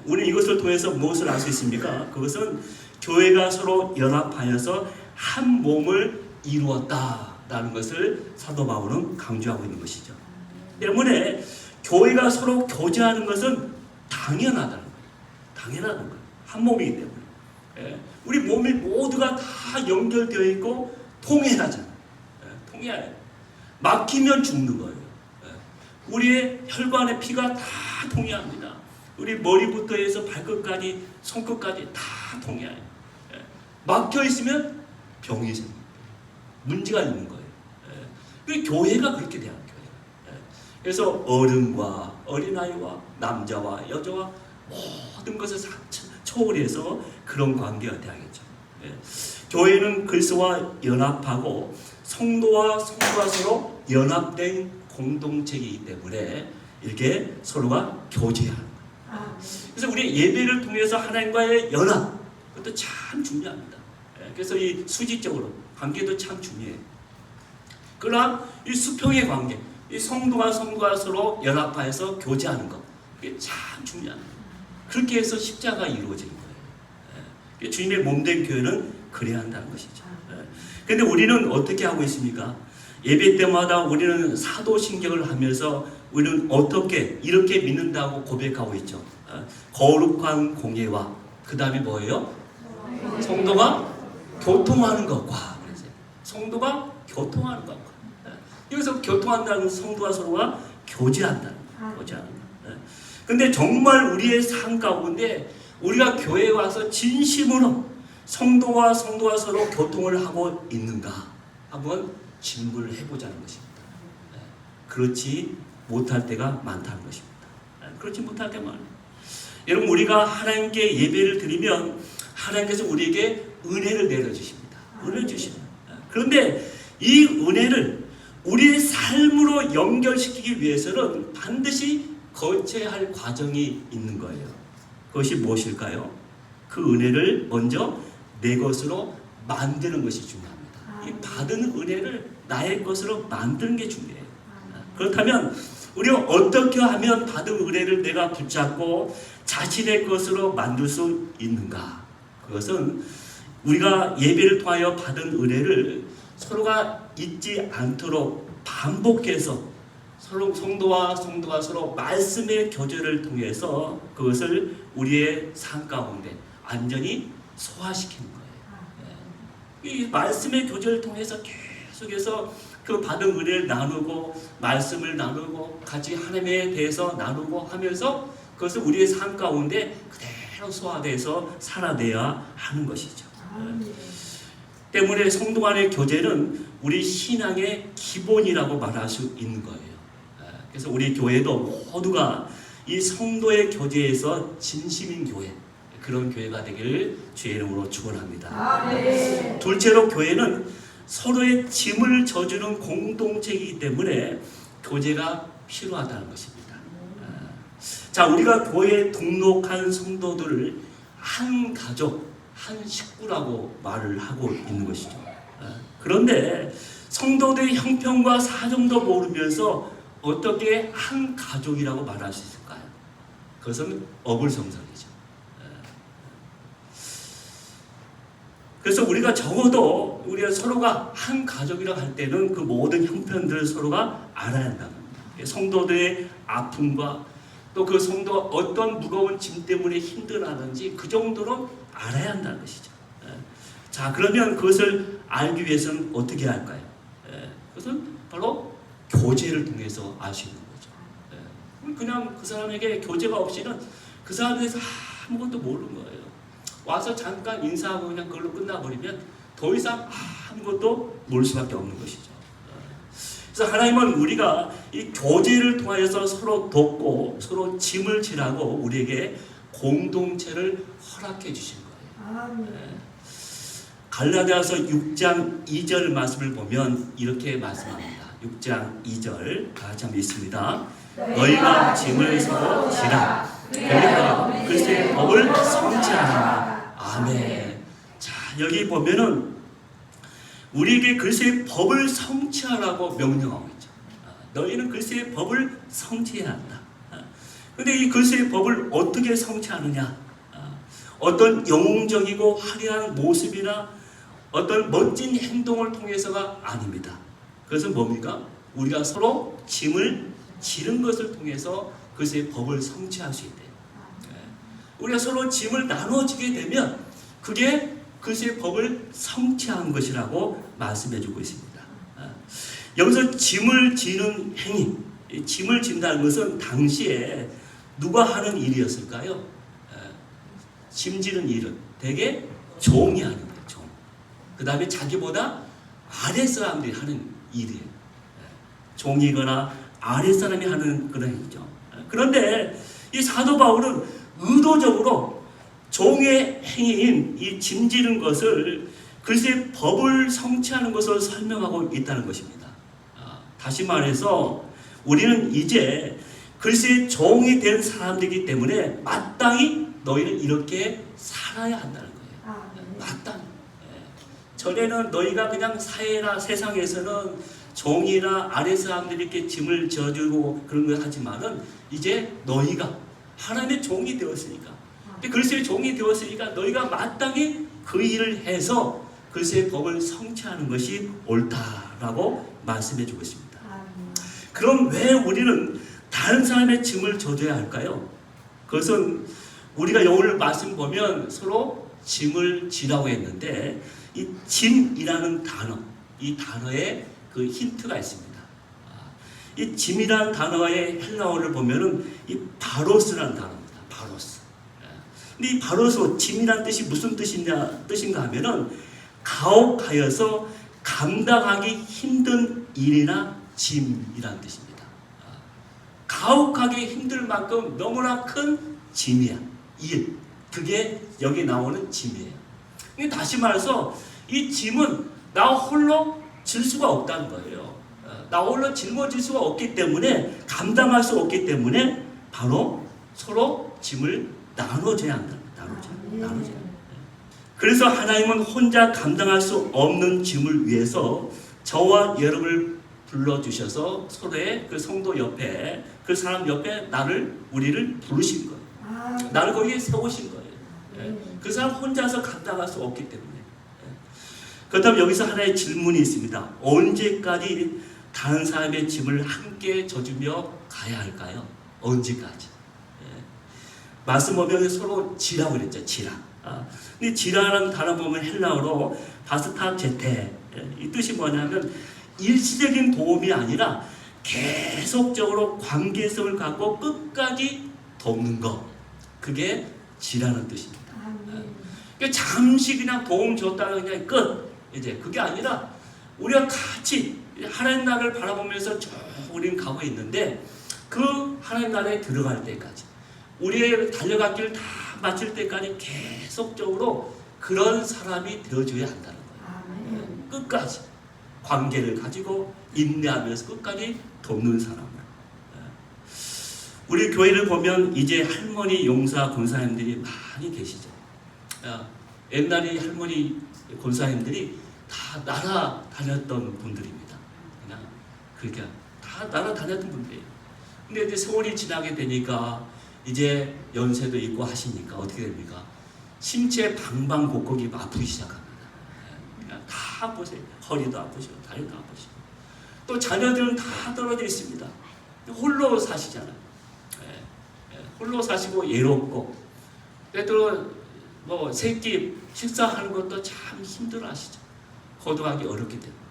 우리는 이것을 통해서 무엇을 알 수 있습니까? 그것은 교회가 서로 연합하여서 한 몸을 이루었다라는 것을 사도 바울은 강조하고 있는 것이죠. 때문에 교회가 서로 교제하는 것은 당연하다는 거예요. 당연하다는 거예요. 한 몸이기 때문에. 우리 몸이 모두가 다 연결되어 있고 통해하잖아요. 통해야 해요. 막히면 죽는 거예요. 우리의 혈관의 피가 다 통해합니다. 우리 머리부터 해서 발끝까지 손끝까지 다 통해요. 막혀 있으면 병이 생깁니다. 문제가 있는 거예요. 그 교회가 그렇게 돼야 합니다. 그래서 어른과 어린아이와 남자와 여자와 모든 것을 초월해서 그런 관계가 돼야겠죠. 교회는 그리스도와 연합하고 성도와 성도가 서로 연합된 공동체이기 때문에 이렇게 서로가 교제하는 거예요. 그래서 우리 예배를 통해서 하나님과의 연합, 그것도 참 중요합니다. 그래서 이 수직적으로 관계도 참 중요해요. 그러나 이 수평의 관계, 이 성도가 서로 연합하여서 교제하는 것, 그게 참 중요합니다. 그렇게 해서 십자가 이루어지는 거예요. 주님의 몸된 교회는 그래야 한다는 것이죠. 그런데 우리는 어떻게 하고 있습니까? 예배 때마다 우리는 사도신경을 하면서 우리는 어떻게 이렇게 믿는다고 고백하고 있죠. 거룩한 공예와 그 다음에 뭐예요? 성도가 교통하는 것과 성도가 교통하는 것과 그래서 교통한다는 성도와 서로가 교제한다는 거예요. 교제하는 거예요. 근데 정말 우리의 삶 가운데 우리가 교회에 와서 진심으로 성도와 서로 교통을 하고 있는가 한번 질문을 해보자는 것입니다. 그렇지 못할 때가 많다는 것입니다. 그렇지 못할 때가 많아요. 여러분, 우리가 하나님께 예배를 드리면 하나님께서 우리에게 은혜를 내려주십니다. 은혜를 주십니다. 그런데 이 은혜를 우리의 삶으로 연결시키기 위해서는 반드시 거쳐야 할 과정이 있는 거예요. 그것이 무엇일까요? 그 은혜를 먼저 내 것으로 만드는 것이 중요합니다. 이 받은 은혜를 나의 것으로 만드는 게 중요해요. 그렇다면 우리가 어떻게 하면 받은 은혜를 내가 붙잡고 자신의 것으로 만들 수 있는가? 그것은 우리가 예배를 통하여 받은 은혜를 서로가 잊지 않도록 반복해서 서로 성도와 서로 말씀의 교제를 통해서 그것을 우리의 삶 가운데 완전히 소화시키는 거예요. 이 말씀의 교제를 통해서 계속해서 그 받은 은혜를 나누고 말씀을 나누고 같이 하나님에 대해서 나누고 하면서 그것을 우리의 삶 가운데 그대로 소화돼서 살아내야 하는 것이죠. 때문에 성도 간의 교제는 우리 신앙의 기본이라고 말할 수 있는 거예요. 그래서 우리 교회도 모두가 이 성도의 교제에서 진심인 교회, 그런 교회가 되기를 주의 이름으로 축원합니다. 둘째로 교회는 서로의 짐을 져주는 공동체이기 때문에 교제가 필요하다는 것입니다. 자, 우리가 교회에 등록한 성도들을 한 가족, 한 식구라고 말을 하고 있는 것이죠. 그런데 성도들의 형편과 사정도 모르면서 어떻게 한 가족이라고 말할 수 있을까요? 그것은 어불성설이죠. 그래서 우리가 적어도 우리가 서로가 한 가족이라고 할 때는 그 모든 형편들을 서로가 알아야 한다는 겁니다. 성도들의 아픔과 또 그 성도가 어떤 무거운 짐 때문에 힘들어하는지 그 정도로 알아야 한다는 것이죠. 자, 그러면 그것을 알기 위해서는 어떻게 할까요? 그것은 바로 교제를 통해서 알 수 있는 거죠. 그냥 그 사람에게 교제가 없이는 그 사람에 대해서 아무것도 모르는 거예요. 와서 잠깐 인사하고 그냥 그걸로 끝나버리면 더 이상 아무것도 모를 수밖에 없는 것이죠. 그래서 하나님은 우리가 이 교제를 통하여서 서로 돕고 서로 짐을 지라고 우리에게 공동체를 허락해 주신 거예요. 갈라디아서 6장 2절 말씀을 보면 이렇게 말씀합니다. 6장 2절 같이 한번 읽습니다. 너희가 짐을 서로 지라 그리하여 그리스도의 법을 성취하라. 아멘. 자, 여기 보면은 우리에게 그리스도의 법을 성취하라고 명령하고 있죠. 너희는 그리스도의 법을 성취해야 한다. 그런데 이 그리스도의 법을 어떻게 성취하느냐? 어떤 영웅적이고 화려한 모습이나 어떤 멋진 행동을 통해서가 아닙니다. 그것은 뭡니까? 우리가 서로 짐을 지른 것을 통해서 그것의 법을 성취할 수 있대요. 우리가 서로 짐을 나눠지게 되면 그게 그것의 법을 성취한 것이라고 말씀해주고 있습니다. 여기서 짐을 지는 행위, 짐을 진다는 것은 당시에 누가 하는 일이었을까요? 짐 지는 일은 대개 종이 하는 거예요. 종. 그 다음에 자기보다 아래 사람들이 하는 일이에요. 종이거나 아래 사람이 하는 그런 일이죠. 그런데 이 사도 바울은 의도적으로 종의 행위인 이 짐지는 것을 글쎄 법을 성취하는 것을 설명하고 있다는 것입니다. 다시 말해서 우리는 이제 글쎄 종이 된 사람들이기 때문에 마땅히 너희는 이렇게 살아야 한다는 거예요. 마땅히. 전에는 너희가 그냥 사회나 세상에서는 종이나 아래 사람들이 이렇게 짐을 져주고 그런 걸 하지만은 이제 너희가 하나님의 종이 되었으니까, 그리스도의 종이 되었으니까 너희가 마땅히 그 일을 해서 그리스도의 법을 성취하는 것이 옳다라고 말씀해주고 있습니다. 그럼 왜 우리는 다른 사람의 짐을 져줘야 할까요? 그것은 우리가 오늘 말씀 보면 서로 짐을 지라고 했는데 이 짐이라는 단어, 이 단어에 그 힌트가 있습니다. 이 짐이라는 단어의 헬라어를 보면은 이 바로스라는 단어입니다. 바로스. 근데 이 바로스 짐이란 뜻이 무슨 뜻인가 하면은 가혹하여서 감당하기 힘든 일이나 짐이라는 뜻입니다. 가혹하기 힘들 만큼 너무나 큰 짐이야. 일. 그게 여기 나오는 짐이에요. 다시 말해서 이 짐은 나 홀로 질 수가 없다는 거예요. 나 홀로 짊어질 수가 없기 때문에, 감당할 수 없기 때문에 바로 서로 짐을 나눠줘야 한다. 나눠줘야. 그래서 하나님은 혼자 감당할 수 없는 짐을 위해서 저와 여러분을 불러주셔서 서로의 그 성도 옆에, 그 사람 옆에 우리를 부르신 거예요. 나를 거기에 세우신 거예요. 그 사람 혼자서 감당할 수 없기 때문에. 그렇다면 여기서 하나의 질문이 있습니다. 언제까지 다른 사람의 짐을 함께 져주며 가야 할까요? 언제까지? 말씀 보면 서로 지라고 그랬죠. 지라. 근데 지라라는 단어 보면 헬라어로 바스타제테, 이 뜻이 뭐냐면 일시적인 도움이 아니라 계속적으로 관계성을 갖고 끝까지 돕는 것. 그게 지라는 뜻입니다. 그러니까 잠시 그냥 도움 줬다가 그냥 끝. 이제 그게 아니라 우리가 같이 하나님 나라를 바라보면서 쭉 우리는 가고 있는데, 그 하나님 나라에 들어갈 때까지, 우리의 달려갈 길을 다 마칠 때까지 계속적으로 그런 사람이 되어줘야 한다는 거예요. 끝까지 관계를 가지고 인내하면서 끝까지 돕는 사람을. 우리 교회를 보면 이제 할머니 용사 권사님들이 많이 계시죠. 옛날에 할머니 권사님들이 다 날아다녔던 분들입니다. 그냥 그러니까 다 날아다녔던 분들이에요. 근데 이제 세월이 지나게 되니까 이제 연세도 있고 하시니까 어떻게 됩니까? 신체 방방곡곡이 아프기 시작합니다. 그냥 다 아프세요. 허리도 아프시고 다리도 아프시고. 또 자녀들은 다 떨어져 있습니다. 홀로 사시잖아요. 홀로 사시고 외롭고, 때로 뭐 새끼 식사하는 것도 참 힘들어하시죠. 거두하기 어렵기 때문에.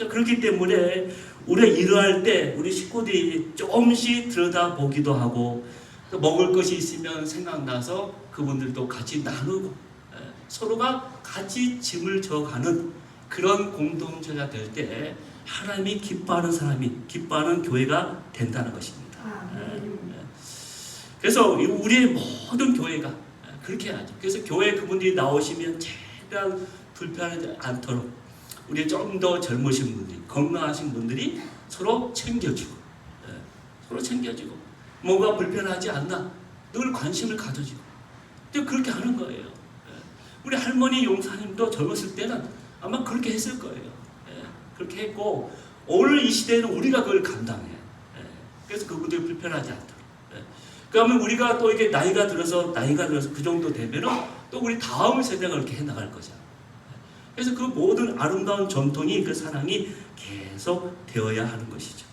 그렇기 때문에 우리가 일어날 때 우리 식구들이 조금씩 들여다보기도 하고, 또 먹을 것이 있으면 생각나서 그분들도 같이 나누고, 서로가 같이 짐을 져가는 그런 공동체가 될 때 하나님이 기뻐하는 교회가 된다는 것입니다. 그래서 우리의 모든 교회가 그렇게 해야죠. 그래서 교회 그분들이 나오시면 최대한 불편하지 않도록 우리 좀 더 젊으신 분들이, 건강하신 분들이 서로 챙겨주고, 뭔가 불편하지 않나 늘 관심을 가져주고, 그렇게 하는 거예요. 우리 할머니 용사님도 젊었을 때는 아마 그렇게 했을 거예요. 그렇게 했고, 오늘 이 시대에는 우리가 그걸 감당해요. 그래서 그분들이 불편하지 않도록. 그러면 우리가 또 이게 나이가 들어서 그 정도 되면은 또 우리 다음 세대가 그렇게 해나갈 거죠. 그래서 그 모든 아름다운 전통이, 그 사랑이 계속 되어야 하는 것이죠.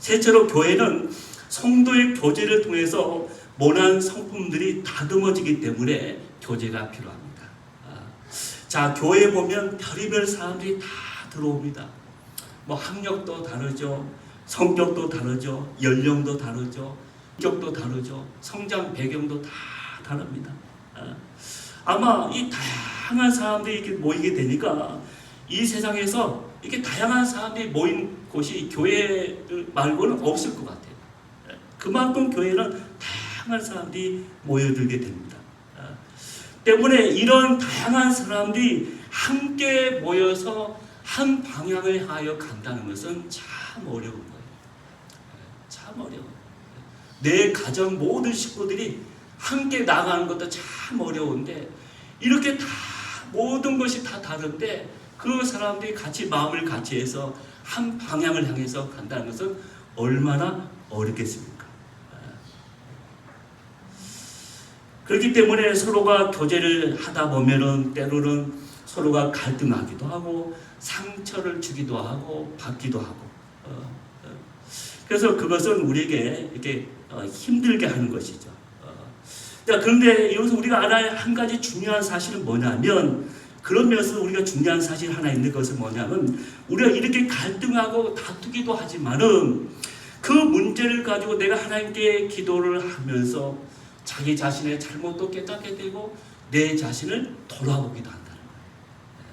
셋째로 교회는 성도의 교제를 통해서 모난 성품들이 다듬어지기 때문에 교제가 필요합니다. 자, 교회에 보면 별의별 사람들이 다 들어옵니다. 뭐 학력도 다르죠, 성격도 다르죠, 연령도 다르죠, 성격도 다르죠, 성장 배경도 다 다릅니다. 아마 이 다양한 사람들이 이렇게 모이게 되니까 이 세상에서 이렇게 다양한 사람들이 모인 곳이 교회 말고는 없을 것 같아요. 그만큼 교회는 다양한 사람들이 모여들게 됩니다. 때문에 이런 다양한 사람들이 함께 모여서 한 방향을 향하여 간다는 것은 참 어려운 거예요. 참 어려워요. 내 가정 모든 식구들이 함께 나가는 것도 참 어려운데, 이렇게 다 모든 것이 다 다른데 그 사람들이 같이 마음을 같이 해서 한 방향을 향해서 간다는 것은 얼마나 어렵겠습니까? 그렇기 때문에 서로가 교제를 하다 보면은 때로는 서로가 갈등하기도 하고 상처를 주기도 하고 받기도 하고, 그래서 그것은 우리에게 이렇게 힘들게 하는 것이죠. 자, 그런데 여기서 우리가 알아야 한 가지 중요한 사실은 뭐냐면, 그런 면에서 우리가 중요한 사실 하나 있는 것은 뭐냐면 우리가 이렇게 갈등하고 다투기도 하지만은 그 문제를 가지고 내가 하나님께 기도를 하면서 자기 자신의 잘못도 깨닫게 되고 내 자신을 돌아보기도 한다는 거예요.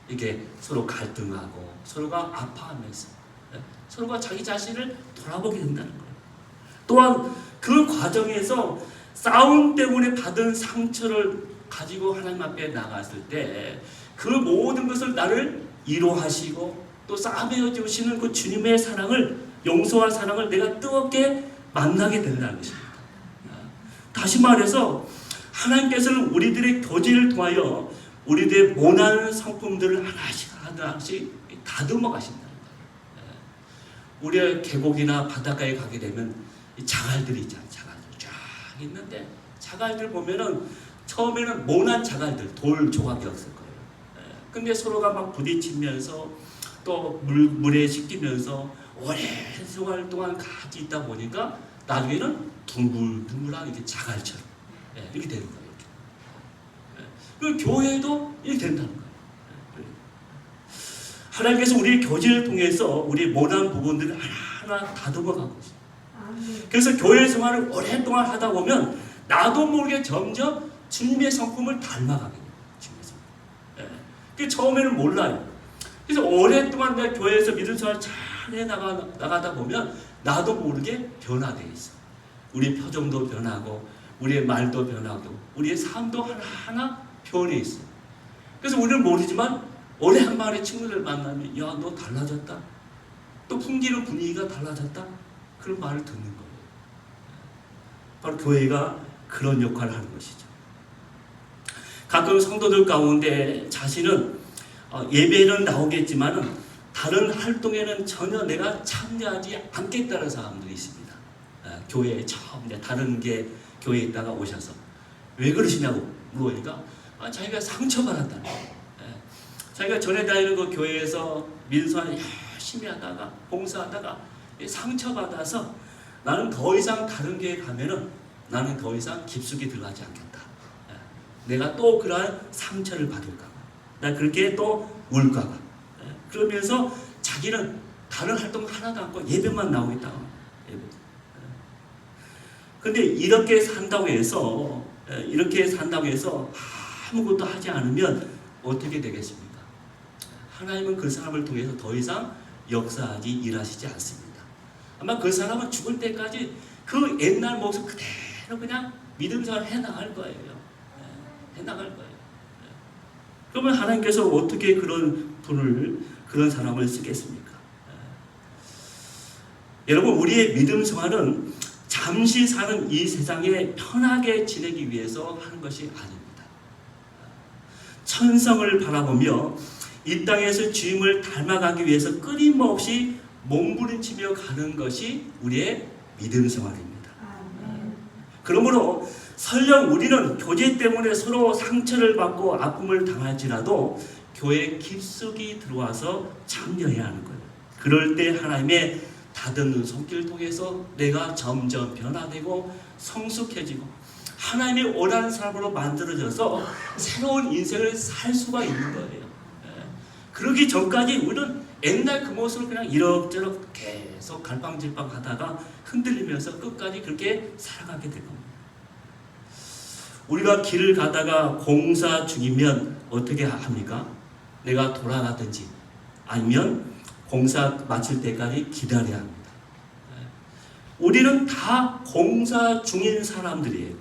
이게 서로 갈등하고 서로가 아파하면서 서로가 자기 자신을 돌아보게 된다는 거예요. 또한 그 과정에서 싸움 때문에 받은 상처를 가지고 하나님 앞에 나갔을 때 그 모든 것을 나를 위로하시고 또 싸매어 주시는 그 주님의 사랑을, 용서와 사랑을 내가 뜨겁게 만나게 된다는 것입니다. 다시 말해서 하나님께서는 우리들의 교제를 통하여 우리들의 모난 성품들을 하나씩 다듬어 가신다는 거예요. 우리가 계곡이나 바닷가에 가게 되면 자갈들이 있잖아요. 자갈들 쫙 있는데 자갈들 보면은 처음에는 모난 자갈들, 돌 조각이 없을 거예요. 근데 서로가 막 부딪히면서 또 물에 씻기면서 오랜 세월 동안 같이 있다 보니까 나중에는 둥글둥글한 이렇게 자갈처럼 이렇게 되는 거예요. 그 교회도 이렇게 된다는 거예요. 하나님께서 우리의 교제를 통해서 우리의 모난 부분들을 하나하나 다듬어 가고 있어요. 그래서 교회 생활을 오랫동안 하다 보면 나도 모르게 점점 주님의 성품을 닮아가게 돼요. 그 처음에는 몰라요. 그래서 오랫동안 내가 교회에서 믿음 생활을 잘 나가다 보면 나도 모르게 변화되어 있어. 우리의 표정도 변하고 우리의 말도 변하고 우리의 삶도 하나하나 변해 있어. 그래서 우리는 모르지만 오랜만에 친구들 만나면 야, 너 달라졌다. 또 풍기는 분위기가 달라졌다. 그런 말을 듣는 거예요. 바로 교회가 그런 역할을 하는 것이죠. 가끔 성도들 가운데 자신은 예배는 나오겠지만 다른 활동에는 전혀 내가 참여하지 않겠다는 사람들이 있습니다. 교회에 처음 다른 교회에 있다가 오셔서 왜 그러시냐고 물어보니까 자기가 상처받았다는 거예요. 자기가 전에 다니는 그 교회에서 민수한 열심히 하다가 봉사하다가 상처받아서 나는 더 이상 다른 교회 가면은 나는 더 이상 깊숙이 들어가지 않겠다. 내가 또 그러한 상처를 받을까봐, 나 그렇게 또 울까봐. 그러면서 자기는 다른 활동 하나도 않고 예배만 나오겠다고. 근데 이렇게 산다고 해서 아무것도 하지 않으면 어떻게 되겠습니까? 하나님은 그 사람을 통해서 더 이상 역사하지 일하시지 않습니다. 아마 그 사람은 죽을 때까지 그 옛날 모습 그대로 그냥 믿음 생활 해나갈 거예요. 해나갈 거예요. 그러면 하나님께서 어떻게 그런 사람을 쓰겠습니까? 여러분, 우리의 믿음 생활은 잠시 사는 이 세상에 편하게 지내기 위해서 하는 것이 아닙니다. 천성을 바라보며 이 땅에서 주님을 닮아가기 위해서 끊임없이 몸부림치며 가는 것이 우리의 믿음 생활입니다. 그러므로 설령 우리는 교제 때문에 서로 상처를 받고 아픔을 당할지라도 교회에 깊숙이 들어와서 참여해야 하는 거예요. 그럴 때 하나님의 다듬는 손길을 통해서 내가 점점 변화되고 성숙해지고 하나님이 원하는 사람으로 만들어져서 새로운 인생을 살 수가 있는 거예요. 그러기 전까지 우리는 옛날 그 모습을 그냥 이럭저럭 계속 갈팡질팡 하다가 흔들리면서 끝까지 그렇게 살아가게 될 겁니다. 우리가 길을 가다가 공사 중이면 어떻게 합니까? 내가 돌아가든지 아니면 공사 마칠 때까지 기다려야 합니다. 우리는 다 공사 중인 사람들이에요.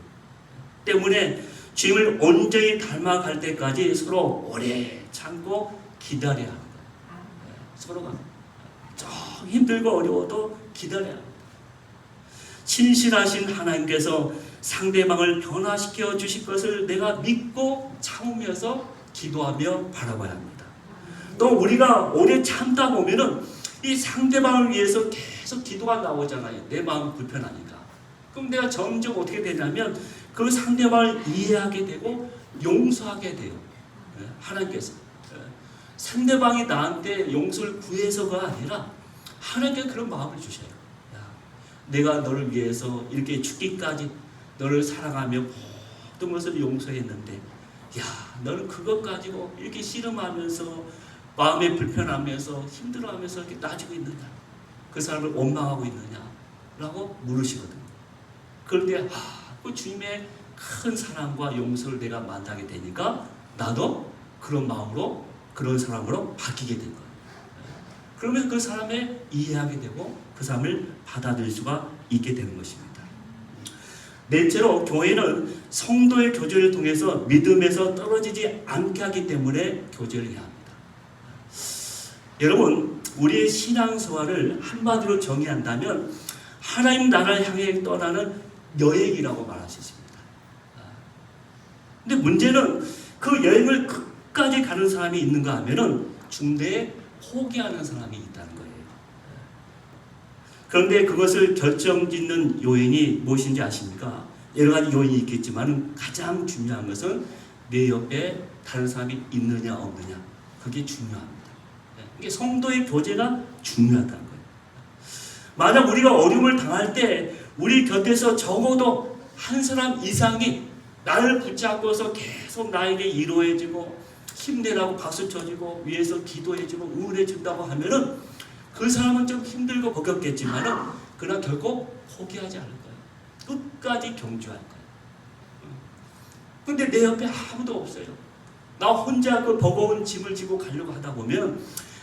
때문에 주님을 온전히 닮아갈 때까지 서로 오래 참고 기다려야 합니다. 서로가 좀 힘들고 어려워도 기다려야 합니다. 신실하신 하나님께서 상대방을 변화시켜 주실 것을 내가 믿고 참으면서 기도하며 바라봐야 합니다. 또 우리가 오래 참다 보면은 이 상대방을 위해서 계속 기도가 나오잖아요. 내 마음 불편하니까. 그럼 내가 점점 어떻게 되냐면 그 상대방을 이해하게 되고 용서하게 돼요. 하나님께서 상대방이 나한테 용서를 구해서가 아니라 하나님께서 그런 마음을 주셔요. 야, 내가 너를 위해서 이렇게 죽기까지 너를 사랑하며 모든 것을 용서했는데 야, 너는 그것 가지고 이렇게 씨름하면서 마음에 불편하면서 힘들어하면서 이렇게 따지고 있느냐? 그 사람을 원망하고 있느냐? 라고 물으시거든요. 그런데 그 주님의 큰 사랑과 용서를 내가 만나게 되니까 나도 그런 마음으로 그런 사람으로 바뀌게 된 거예요. 그러면 그 사람을 이해하게 되고 그 사람을 받아들일 수가 있게 되는 것입니다. 넷째로 교회는 성도의 교제를 통해서 믿음에서 떨어지지 않게 하기 때문에 교제를 해야 합니다. 여러분, 우리의 신앙생활을 한마디로 정의한다면 하나님 나라를 향해 떠나는 여행이라고 말할 수 있습니다. 근데 문제는 그 여행을 끝까지 가는 사람이 있는가 하면은 중대에 포기하는 사람이 있다는 거예요. 그런데 그것을 결정짓는 요인이 무엇인지 아십니까? 여러 가지 요인이 있겠지만 가장 중요한 것은 내 옆에 다른 사람이 있느냐 없느냐, 그게 중요합니다. 이게 성도의 교제가 중요하다는 거예요. 만약 우리가 어려움을 당할 때 우리 곁에서 적어도 한 사람 이상이 나를 붙잡고서 계속 나에게 위로해주고 힘내라고 박수 쳐주고 위에서 기도해주고 응원해준다고 하면은 그 사람은 좀 힘들고 버겁겠지만은 그러나 결코 포기하지 않을 거예요. 끝까지 경주할 거예요. 근데 내 옆에 아무도 없어요. 나 혼자 그 버거운 짐을 지고 가려고 하다 보면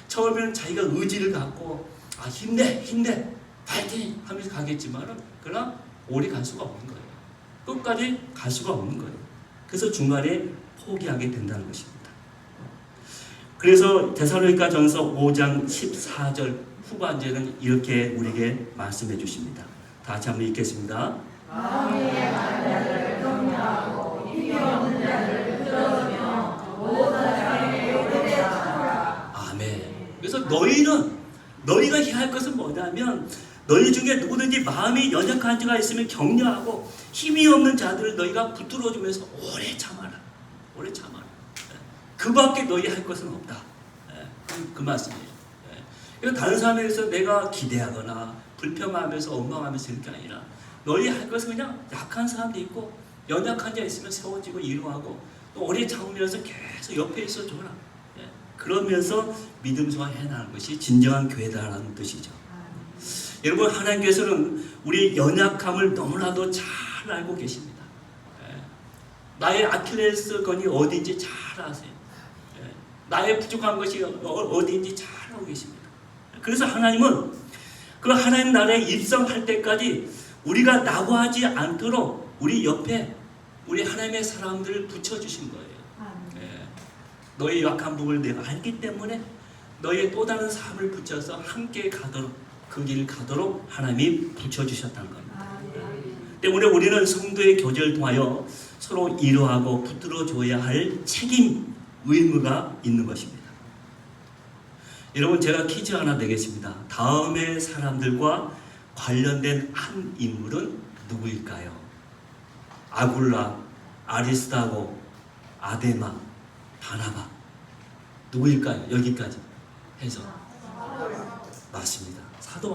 처음에는 자기가 의지를 갖고 힘내 파이팅 하면서 가겠지만은 그러나 오래 갈 수가 없는 거예요. 끝까지 갈 수가 없는 거예요. 그래서 중간에 포기하게 된다는 것입니다. 그래서 데살로니가전서 5장 14절 후반절은 이렇게 우리에게 말씀해 주십니다. 다 같이 한번 읽겠습니다. 마음에 가는 자를 격려하고 힘이 없는 자를 붙들어주며 모든 사람에게 오래 참으라. 아멘. 그래서 너희가 해야 할 것은 뭐냐면 너희 중에 누구든지 마음이 연약한 자가 있으면 격려하고 힘이 없는 자들을 너희가 붙들어주면서 오래 참아라. 오래 참아라. 그 밖에 너희 할 것은 없다. 그 말씀이에요. 그래서 다른 사람에 대해서 내가 기대하거나 불평하면서 원망하면서 이렇게 아니라 너희 할 것은 그냥 약한 사람도 있고 연약한 자 있으면 세워지고 위로하고 또 오래 참으면서 계속 옆에 있어줘라. 그러면서 믿음 생활 해나가는 것이 진정한 교회다라는 뜻이죠. 여러분, 하나님께서는 우리 연약함을 너무나도 잘 알고 계십니다. 나의 아킬레스건이 어디인지 잘 아세요. 나의 부족한 것이 어디인지 잘 알고 계십니다. 그래서 하나님은 그 하나님 나라에 입성할 때까지 우리가 낙오하지 않도록 우리 옆에 우리 하나님의 사람들을 붙여주신 거예요. 너의 약한 부분을 내가 알기 때문에 너의 또 다른 삶을 붙여서 함께 가도록 그 길을 가도록 하나님이 붙여주셨다는 겁니다. 때문에 우리는 성도의 교제를 통하여 서로 위로하고 붙들어줘야 할 책임, 의무가 있는 것입니다. 여러분, 제가 퀴즈 하나 내겠습니다. 다음의 사람들과 관련된 한 인물은 누구일까요? 아굴라, 아리스타고, 아데마, 바나바. 누구일까요? 여기까지 해서 맞습니다. 사도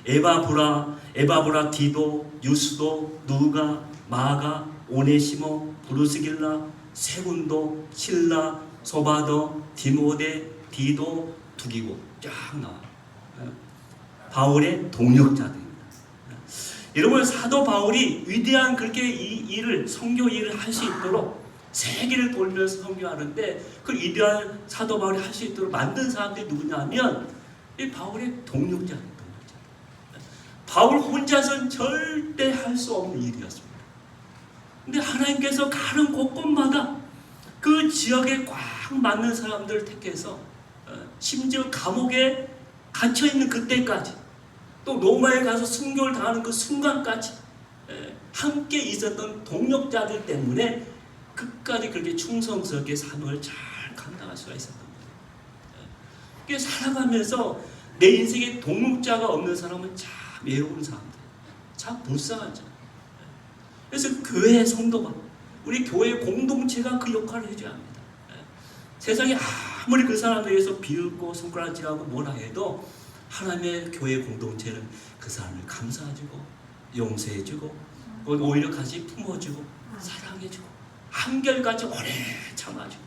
바울입니다. 에바브라, 디도, 유스도, 누가, 마가, 오네시모, 브루스길라, 세군도, 실라, 소바도, 디모데, 디도, 두기고 쫙 나와요. 바울의 동력자들입니다. 여러분, 사도 바울이 위대한 그렇게 이 일을, 선교 일을 할 수 있도록 세계를 돌면서 선교하는데 그 위대한 사도 바울이 할 수 있도록 만든 사람들이 누구냐면 이 바울의 동력자들입니다. 바울 혼자서는 절대 할 수 없는 일이었습니다. 근데 하나님께서 가는 곳곳마다 그 지역에 꽉 맞는 사람들을 택해서 심지어 감옥에 갇혀있는 그때까지 또 로마에 가서 순교를 당하는 그 순간까지 함께 있었던 동력자들 때문에 끝까지 그렇게 충성스럽게 사명을 잘 감당할 수가 있었던 거예요. 살아가면서 내 인생에 동력자가 없는 사람은 참 외로운 사람들, 참 불쌍하죠. 그래서 교회 성도가, 우리 교회 공동체가 그 역할을 해줘야 합니다. 세상에 아무리 그 사람에 대해서 비웃고 손가락질하고 뭐라 해도 하나님의 교회 공동체는 그 사람을 감사해주고 용서해주고 오히려 같이 품어주고 사랑해주고 한결같이 오래 참아주고,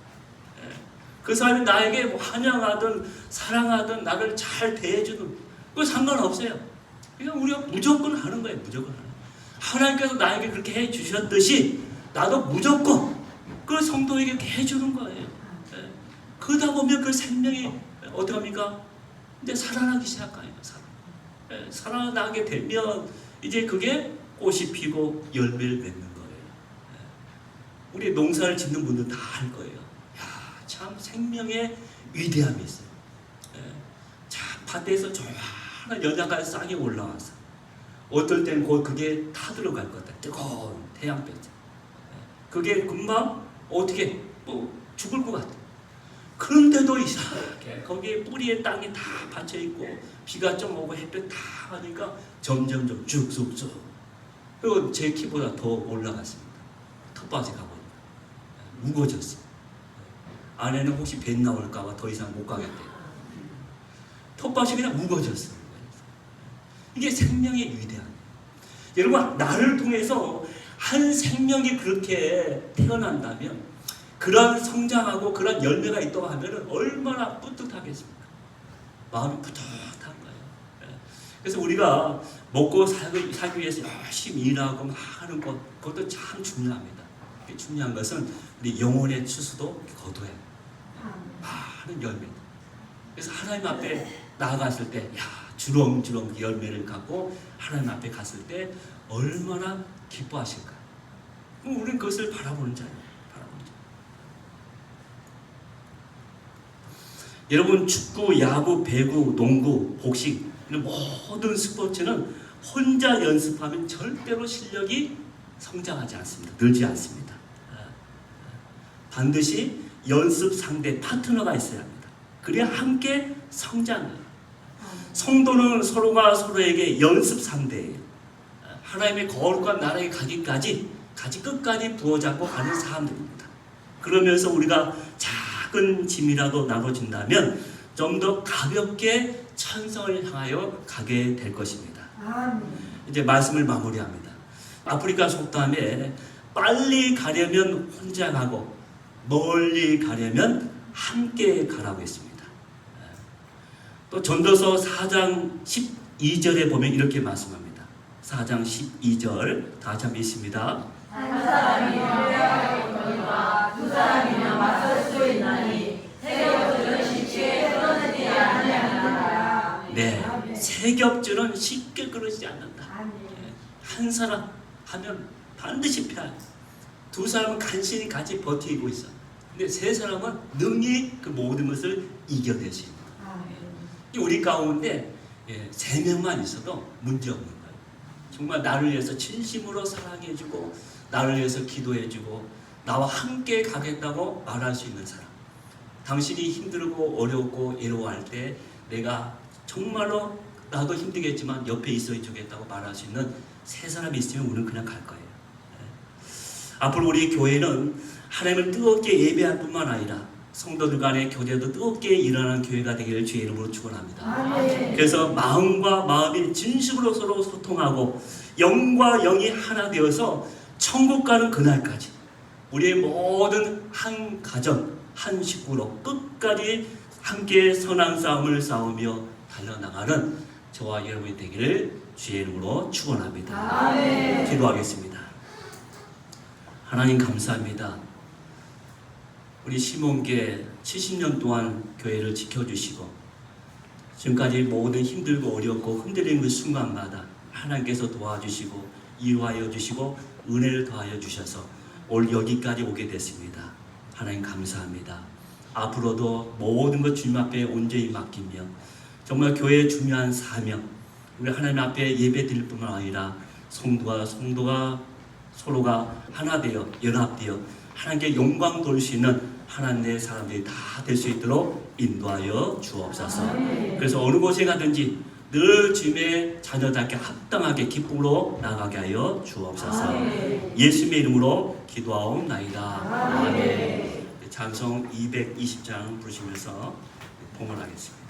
그 사람이 나에게 뭐 환영하든 사랑하든 나를 잘 대해주든 그거 상관없어요. 그냥 우리가 무조건 하는 거예요. 무조건 하는 거예요. 하나님께서 나에게 그렇게 해주셨듯이 나도 무조건 그 성도에게 이렇게 해주는 거예요. 그러다 보면 그 생명이 어떻게 합니까? 이제 살아나기 시작해요. 살아나게 되면 이제 그게 꽃이 피고 열매를 맺는 거예요. 우리 농사를 짓는 분들 다 알 거예요. 야, 참 생명의 위대함이 있어요. 자, 밭에서 조만한 연약한 싹이 올라와서 어떨 땐 곧 그게 타 들어갈 것 같아. 뜨거운 태양볕에. 그게 금방 어떻게 뭐 죽을 것 같아. 그런데도 이상하게 거기에 뿌리에 땅이 다 받쳐 있고 비가 좀 오고 햇볕 다 하니까 점점점 쭉쭉쭉. 그리고 제 키보다 더 올라갔습니다. 텃밭에 가보니까 무거워졌어요. 안에는 혹시 뱀 나올까봐 더 이상 못 가겠대요. 텃밭이 그냥 무거워졌어요. 이게 생명의 위대함. 여러분, 나를 통해서 한 생명이 그렇게 태어난다면 그런 성장하고 그런 열매가 있다고 하면 얼마나 뿌듯하겠습니까? 마음이 뿌듯한 거예요. 그래서 우리가 먹고 살기 위해서 열심히 일하고 막 하는 것, 그것도 참 중요합니다. 중요한 것은 우리 영혼의 추수도 거둬야 해요. 많은 열매. 그래서 하나님 앞에 나아갔을 때, 야, 주렁주렁 열매를 갖고 하나님 앞에 갔을 때 얼마나 기뻐하실까? 그럼 우리는 그것을 바라보는 자예요. 바라보는 자. 여러분, 축구, 야구, 배구, 농구, 복식 이런 모든 스포츠는 혼자 연습하면 절대로 실력이 성장하지 않습니다. 늘지 않습니다. 반드시 연습 상대 파트너가 있어야 합니다. 그래야 함께 성장해요. 성도는 서로가 서로에게 연습 상대예요. 하나님의 거룩한 나라에 가기까지 끝까지 부어잡고 가는 사람들입니다. 그러면서 우리가 작은 짐이라도 나눠진다면 좀 더 가볍게 천성을 향하여 가게 될 것입니다. 이제 말씀을 마무리합니다. 아프리카 속담에 빨리 가려면 혼자 가고 멀리 가려면 함께 가라고 했습니다. 또 전도서 4장 12절에 보면 이렇게 말씀합니다. 4장 12절 다시 한번 읽습니다. 한 사람이 노래하겠거니와 두 사람이면 맞설 수 있나니 세력들은 쉽게 끊어지지 아니하느니라. 네, 세겹줄은 쉽게 끊어지지 않는다. 한 사람 하면 반드시 패할. 두 사람은 간신히 같이 버티고 있어. 근데 세 사람은 능히 그 모든 것을 이겨내십니다. 우리 가운데 3명만 있어도 문제 없는 거예요. 정말 나를 위해서 진심으로 사랑해주고 나를 위해서 기도해주고 나와 함께 가겠다고 말할 수 있는 사람. 당신이 힘들고 어렵고 외로워할 때 내가 정말로 나도 힘들겠지만 옆에 있어 주겠다고 말할 수 있는 3사람이 있으면 우리는 그냥 갈 거예요. 앞으로 우리 교회는 하나님을 뜨겁게 예배할 뿐만 아니라 성도들 간의 교제도 뜨겁게 일어나는 교회가 되기를 주의 이름으로 축원합니다. 그래서 마음과 마음이 진심으로 서로 소통하고 영과 영이 하나 되어서 천국 가는 그날까지 우리의 모든 한 가정, 한 식구로 끝까지 함께 선한 싸움을 싸우며 달려나가는 저와 여러분이 되기를 주의 이름으로 축원합니다. 기도하겠습니다. 하나님 감사합니다. 우리 시몬께 70년 동안 교회를 지켜주시고 지금까지 모든 힘들고 어렵고 흔들리는 그 순간마다 하나님께서 도와주시고 이루하여 주시고 은혜를 더하여 주셔서 오늘 여기까지 오게 됐습니다. 하나님 감사합니다. 앞으로도 모든 것 주님 앞에 온전히 맡기며 정말 교회의 중요한 사명 우리 하나님 앞에 예배 드릴 뿐만 아니라 성도가 서로가 하나 되어 연합되어 하나님께 영광 돌릴 수 있는 하나님의 사람들이 다 될 수 있도록 인도하여 주옵소서. 그래서 어느 곳에 가든지 늘 주님의 자녀답게 합당하게 기쁨으로 나가게 하여 주옵소서. 예수님의 이름으로 기도하옵나이다. 아멘. 찬송 220장 부르시면서 봉헌하겠습니다.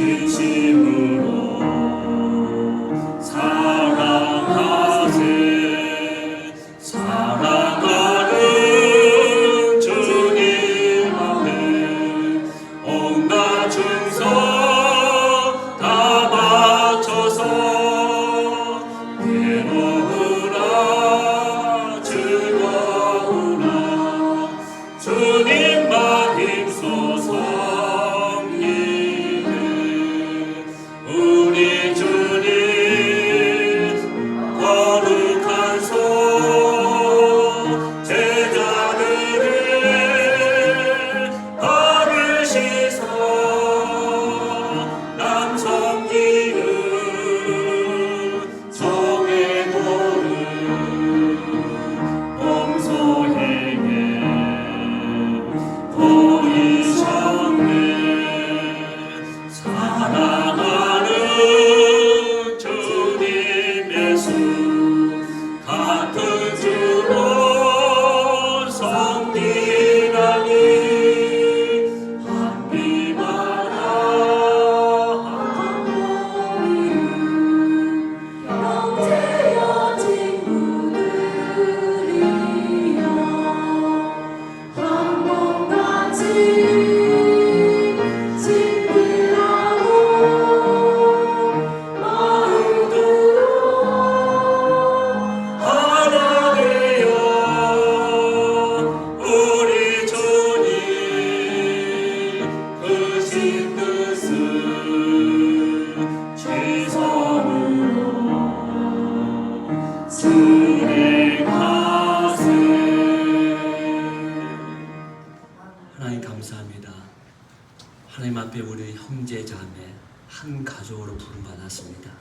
진심으로 사랑하세. 사랑하는 주님 앞에 온갖 충성 다 바쳐서 괴로우나 즐거우나 주님만 힘써 섬기네. 우리 주님 거룩한 손 제자들의 발을 씻어 남 섬기는 성의 도를 범소에게 보이셨네. 사랑하는 주님 예수 같은 주로 섬기라니 합비마다 형제여 친구들이여 한 몸같이 친밀하고 마음 들어 하나 되어 우리 주님 크신 뜻을 지성으로 수행하세. 하나님 감사합니다. 하나님 앞에 우리 형제 자매 한 가족으로 부름받았습니다.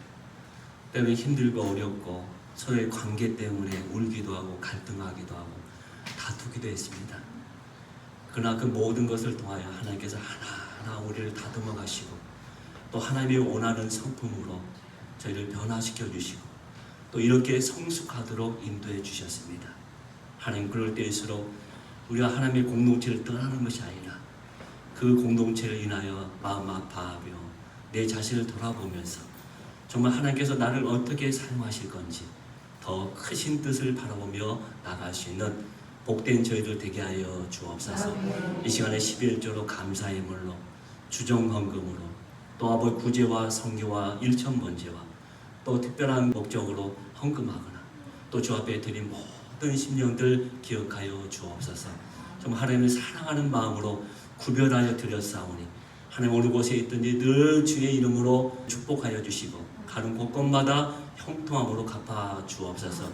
때문에 힘들고 어렵고 서로의 관계 때문에 울기도 하고 갈등하기도 하고 다투기도 했습니다. 그러나 그 모든 것을 통하여 하나님께서 하나하나 우리를 다듬어 가시고 또 하나님이 원하는 성품으로 저희를 변화시켜 주시고 또 이렇게 성숙하도록 인도해 주셨습니다. 하나님 그럴 때일수록 우리가 하나님의 공동체를 떠나는 것이 아니라 그 공동체를 인하여 마음 아파하며 내 자신을 돌아보면서 정말 하나님께서 나를 어떻게 사용하실 건지 더 크신 뜻을 바라보며 나갈 수 있는 복된 저희들 되게 하여 주옵소서. 이 시간에 11조로 감사의 물로 주정헌금으로 또 아버지 구제와 성교와 일천번제와 또 특별한 목적으로 헌금하거나 또 주 앞에 드린 모든 심령들 기억하여 주옵소서. 정말 하나님을 사랑하는 마음으로 구별하여 드렸사오니 하나님 어느 곳에 있든지 늘 주의 이름으로 축복하여 주시고 가는 곳곳마다 형통함으로 갚아 주옵소서.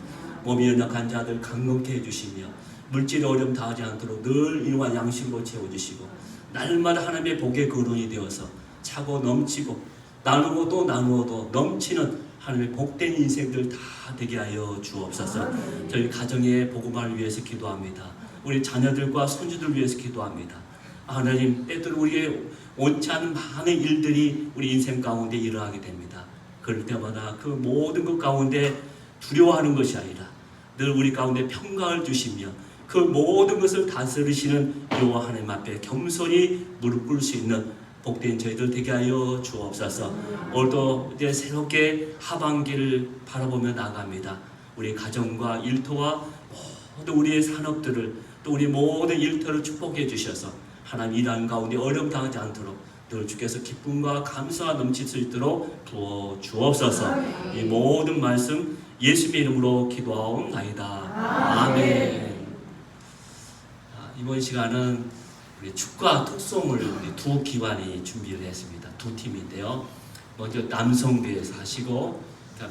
몸이 연약한 자들 강건케 해주시며 물질의 어려움 당하지 않도록 늘 일용할 양식으로 채워주시고 날마다 하나님의 복의 근원이 되어서 차고 넘치고 나누고 또 나누어도 넘치는 하나님의 복된 인생들 다 되게 하여 주옵소서. 저희 가정의 복음화를 위해서 기도합니다. 우리 자녀들과 손주들 위해서 기도합니다. 하나님 때때로 우리의 원치 않은 많은 일들이 우리 인생 가운데 일어나게 됩니다. 그럴 때마다 그 모든 것 가운데 두려워하는 것이 아니라 늘 우리 가운데 평강을 주시며 그 모든 것을 다스리시는 여호와 하나님 앞에 겸손히 무릎 꿇을 수 있는 복된 저희들 되게 하여 주옵소서. 오늘도 이제 새롭게 하반기를 바라보며 나갑니다. 우리 가정과 일터와 모든 우리의 산업들을 또 우리 모든 일터를 축복해 주셔서 하나님 일하는 가운데 어려움 당하지 않도록 늘 주께서 기쁨과 감사가 넘칠 수 있도록 도와 주옵소서. 이 모든 말씀 예수님의 이름으로 기도하옵나이다. 아멘. 이번 시간은 우리 축가 특송을 우리 두 기관이 준비를 했습니다. 두 팀인데요. 먼저 남성교회에서 하시고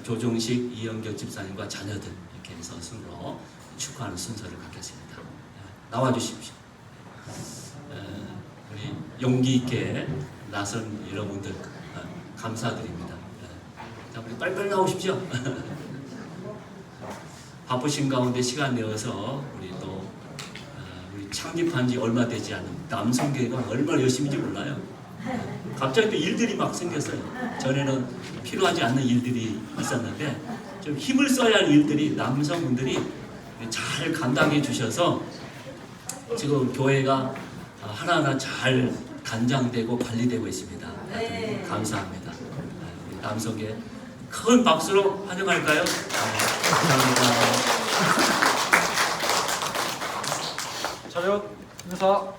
조정식 이영경 집사님과 자녀들 이렇게 해서 순으로 축구하는 순서를 갖겠습니다. 나와 주십시오. 우리 용기 있게 나선 여러분들 감사드립니다. 자, 우리 빨리빨리 나오십시오. 바쁘신 가운데 시간 내어서 우리 또 우리 창립한 지 얼마 되지 않은 남성교회가 얼마나 열심인지 몰라요. 갑자기 또 일들이 막 생겼어요. 전에는 필요하지 않는 일들이 있었는데 좀 힘을 써야 할 일들이 남성분들이 잘 감당해 주셔서 지금 교회가 하나하나 잘 단장되고 관리되고 있습니다. 감사합니다. 우리 남성계 큰 박수로 환영할까요? 감사합니다. 차렷 인사.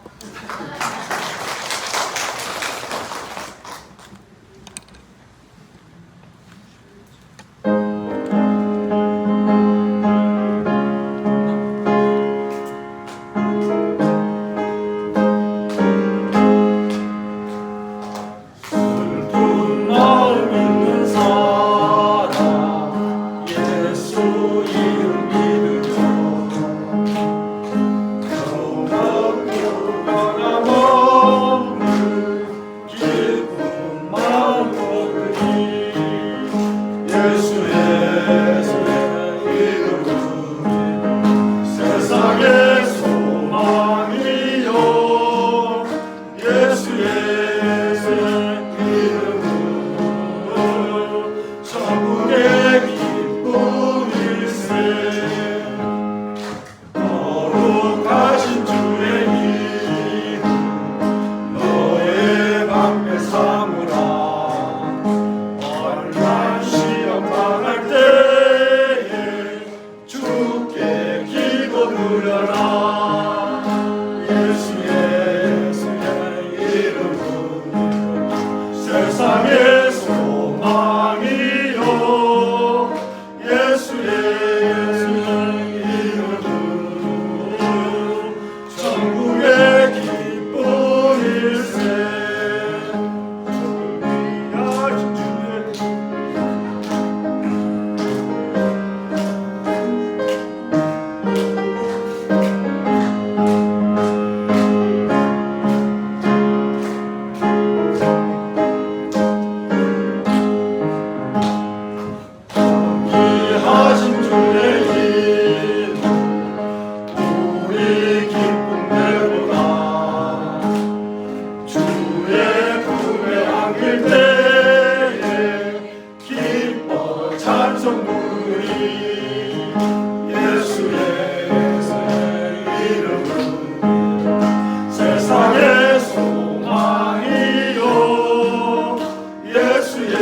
세상의 소망이요 예수의 이름은 천국의 기쁨일세. 위하신 주의 세상의 소망이요 예수의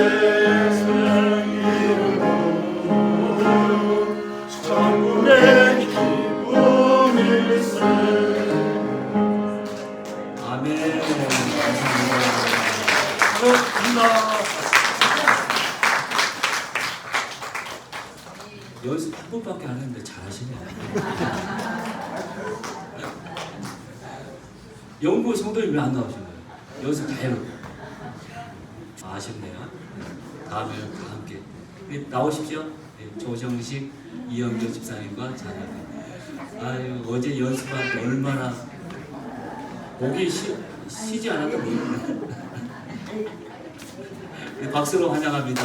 이름은 천국의 기쁨일세. 아멘. 감사합니다. 연습 한 번밖에 안 했는데 잘하시네요. 영구 성도님 왜 안 나오신 거예요? 연습 다 해놓고. 아쉽네요. 다음에는 다 함께. 나오십시오. 조정식, 이영조 집사님과 자녀들. 아유, 어제 연습할 때 얼마나 목이 쉬지 않았던 거예요. 박수로 환영합니다.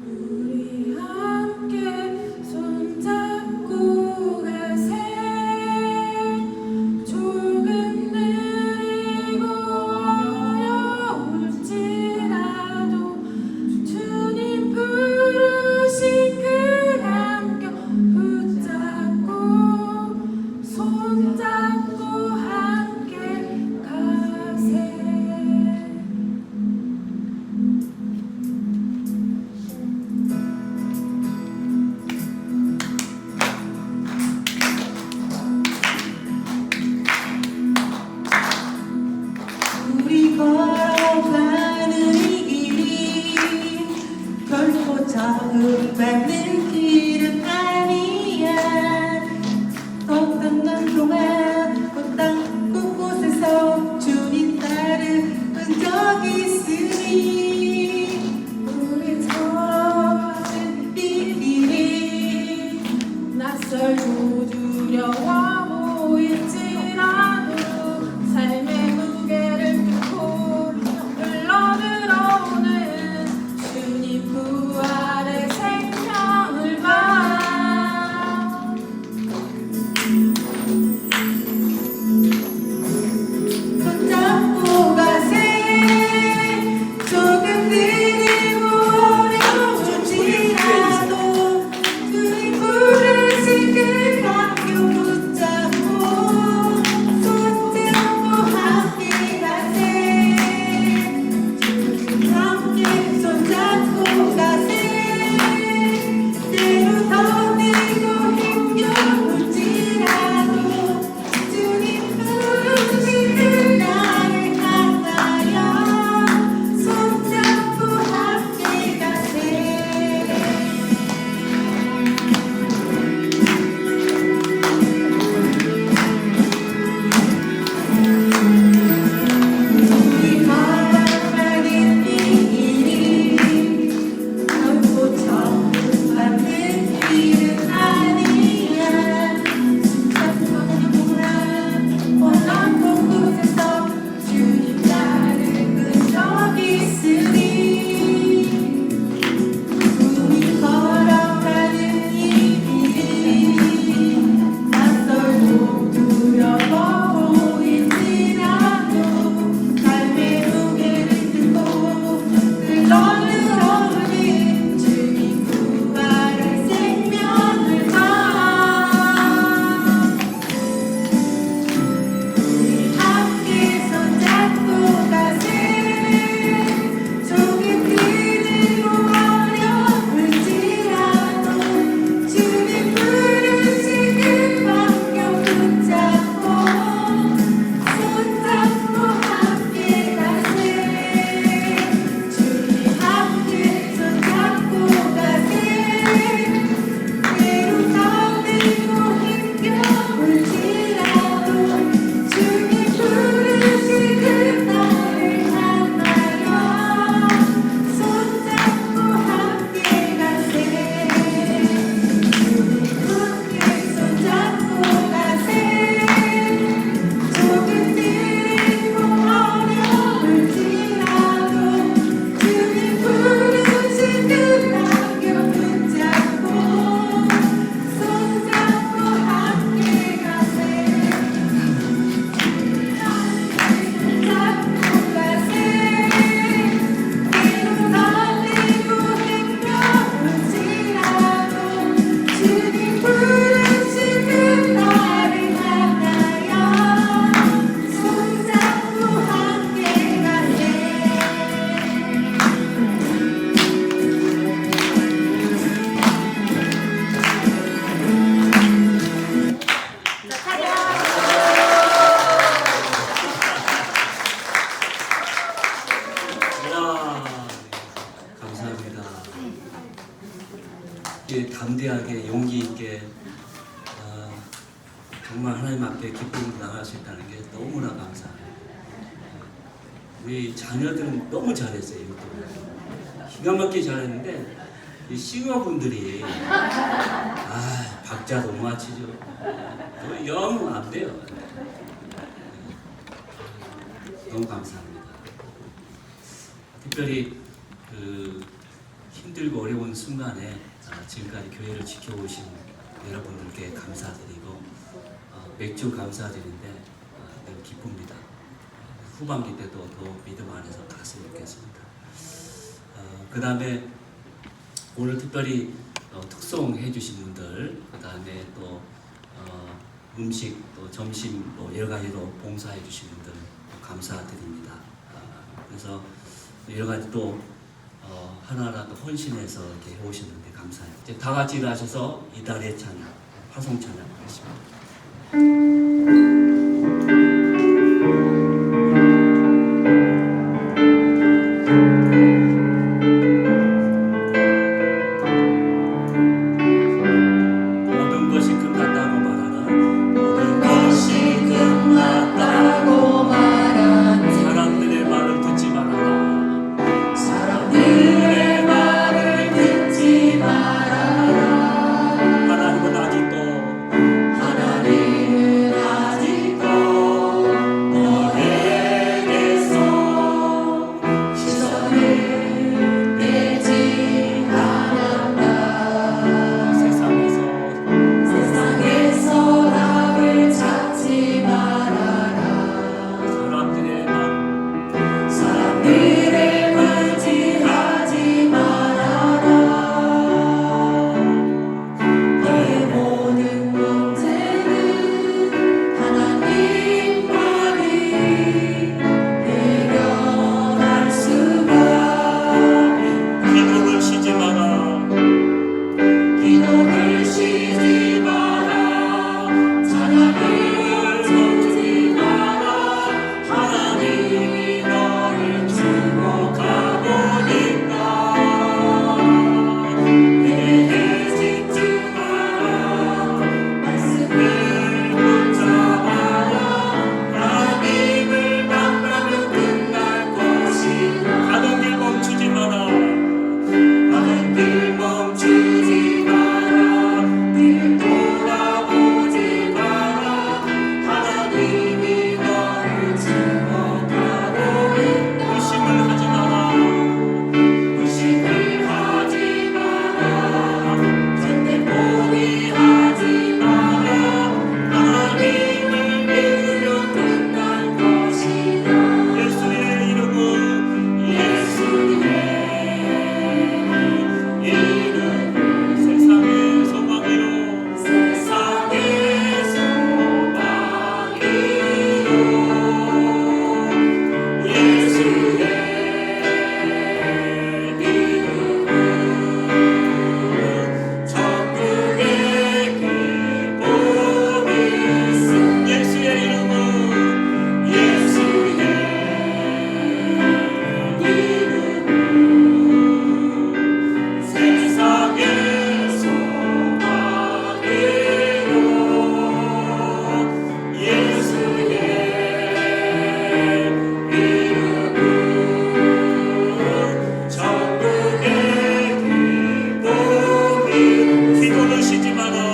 우리 함께 손잡고 가세. 조금 느리고 어려울지라도 주님 부르신 그 감격 붙잡고 손잡고 함께 가세. 우리 걸어가는 이 길이 결코 자극 받는 길은 아니야. 어떤 동안 꽃땅 곳곳에서 주님 따른 흔적이 있으니 우리 걸어가는 이 길이 낯설고 두려워 보일지라도 삶의 무게를 뚫고 흘러들어오는 주님 부활의 생명을 바라. 이렇게 담대하게 용기 있게 정말 하나님 앞에 기쁨으로 나갈 수 있다는 게 너무나 감사해요. 우리 자녀들은 너무 잘했어요. 이것도 기가 막히게 잘했는데 이 싱어분들이 박자도 못 맞히죠. 영 안 돼요. 너무 감사합니다. 특별히 그 힘들고 어려운 순간에 지금까지 교회를 지켜오신 여러분들께 감사드리고 맥주 감사드리는데 너무 기쁩니다. 후반기 때도 더 믿음 안에서 갔으면 좋겠습니다. 그 다음에 오늘 특별히 특송해 주신 분들, 그 다음에 또 음식, 또 점심, 또 여러 가지로 봉사해 주신 분들 감사드립니다. 그래서 여러 가지 또 하나하나 또 헌신해서 이렇게 해오셨는데 감사해요. 이제 다 같이 일하셔서 이달의 찬양, 화송 찬양 하겠습니다. 의심을 하지 마라.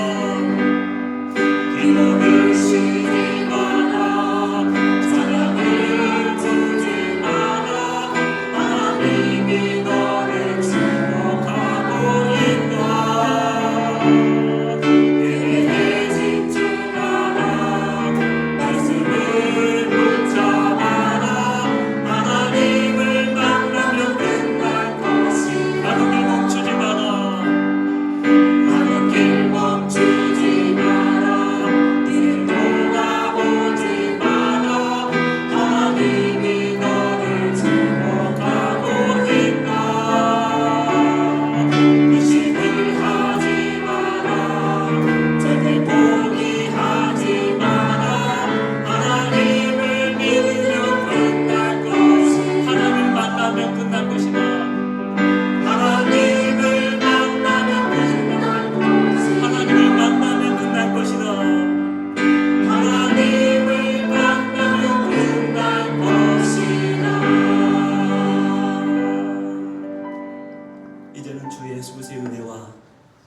하나님의 은혜와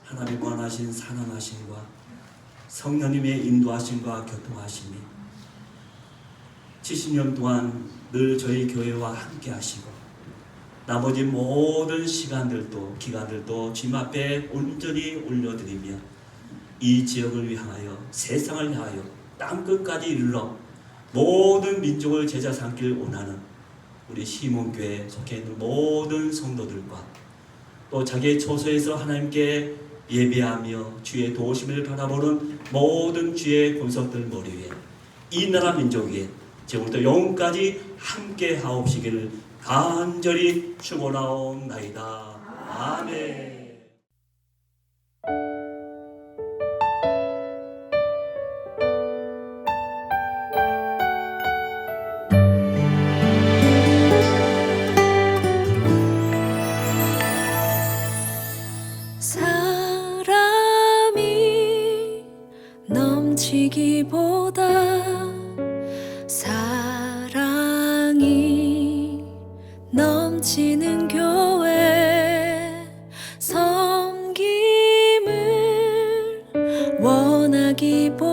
하나님의 무한하신 사랑하심과 성령님의 인도하심과 교통하심이 70년 동안 늘 저희 교회와 함께 하시고 나머지 모든 시간들도 기간들도 주님 앞에 온전히 올려드리며 이 지역을 위하여 세상을 위하여 땅끝까지 이르러 모든 민족을 제자 삼기를 원하는 우리 시몬교회에 속해 있는 모든 성도들과 또 자기의 처소에서 하나님께 예배하며 주의 도우심을 바라보는 모든 주의 권속들 머리 위에 이 나라 민족 위에 지금부터 영원까지 함께 하옵시기를 간절히 축원하옵나이다. 아멘. 사람이 넘치기보다 사랑이 넘치는 교회 섬김을 원하기보다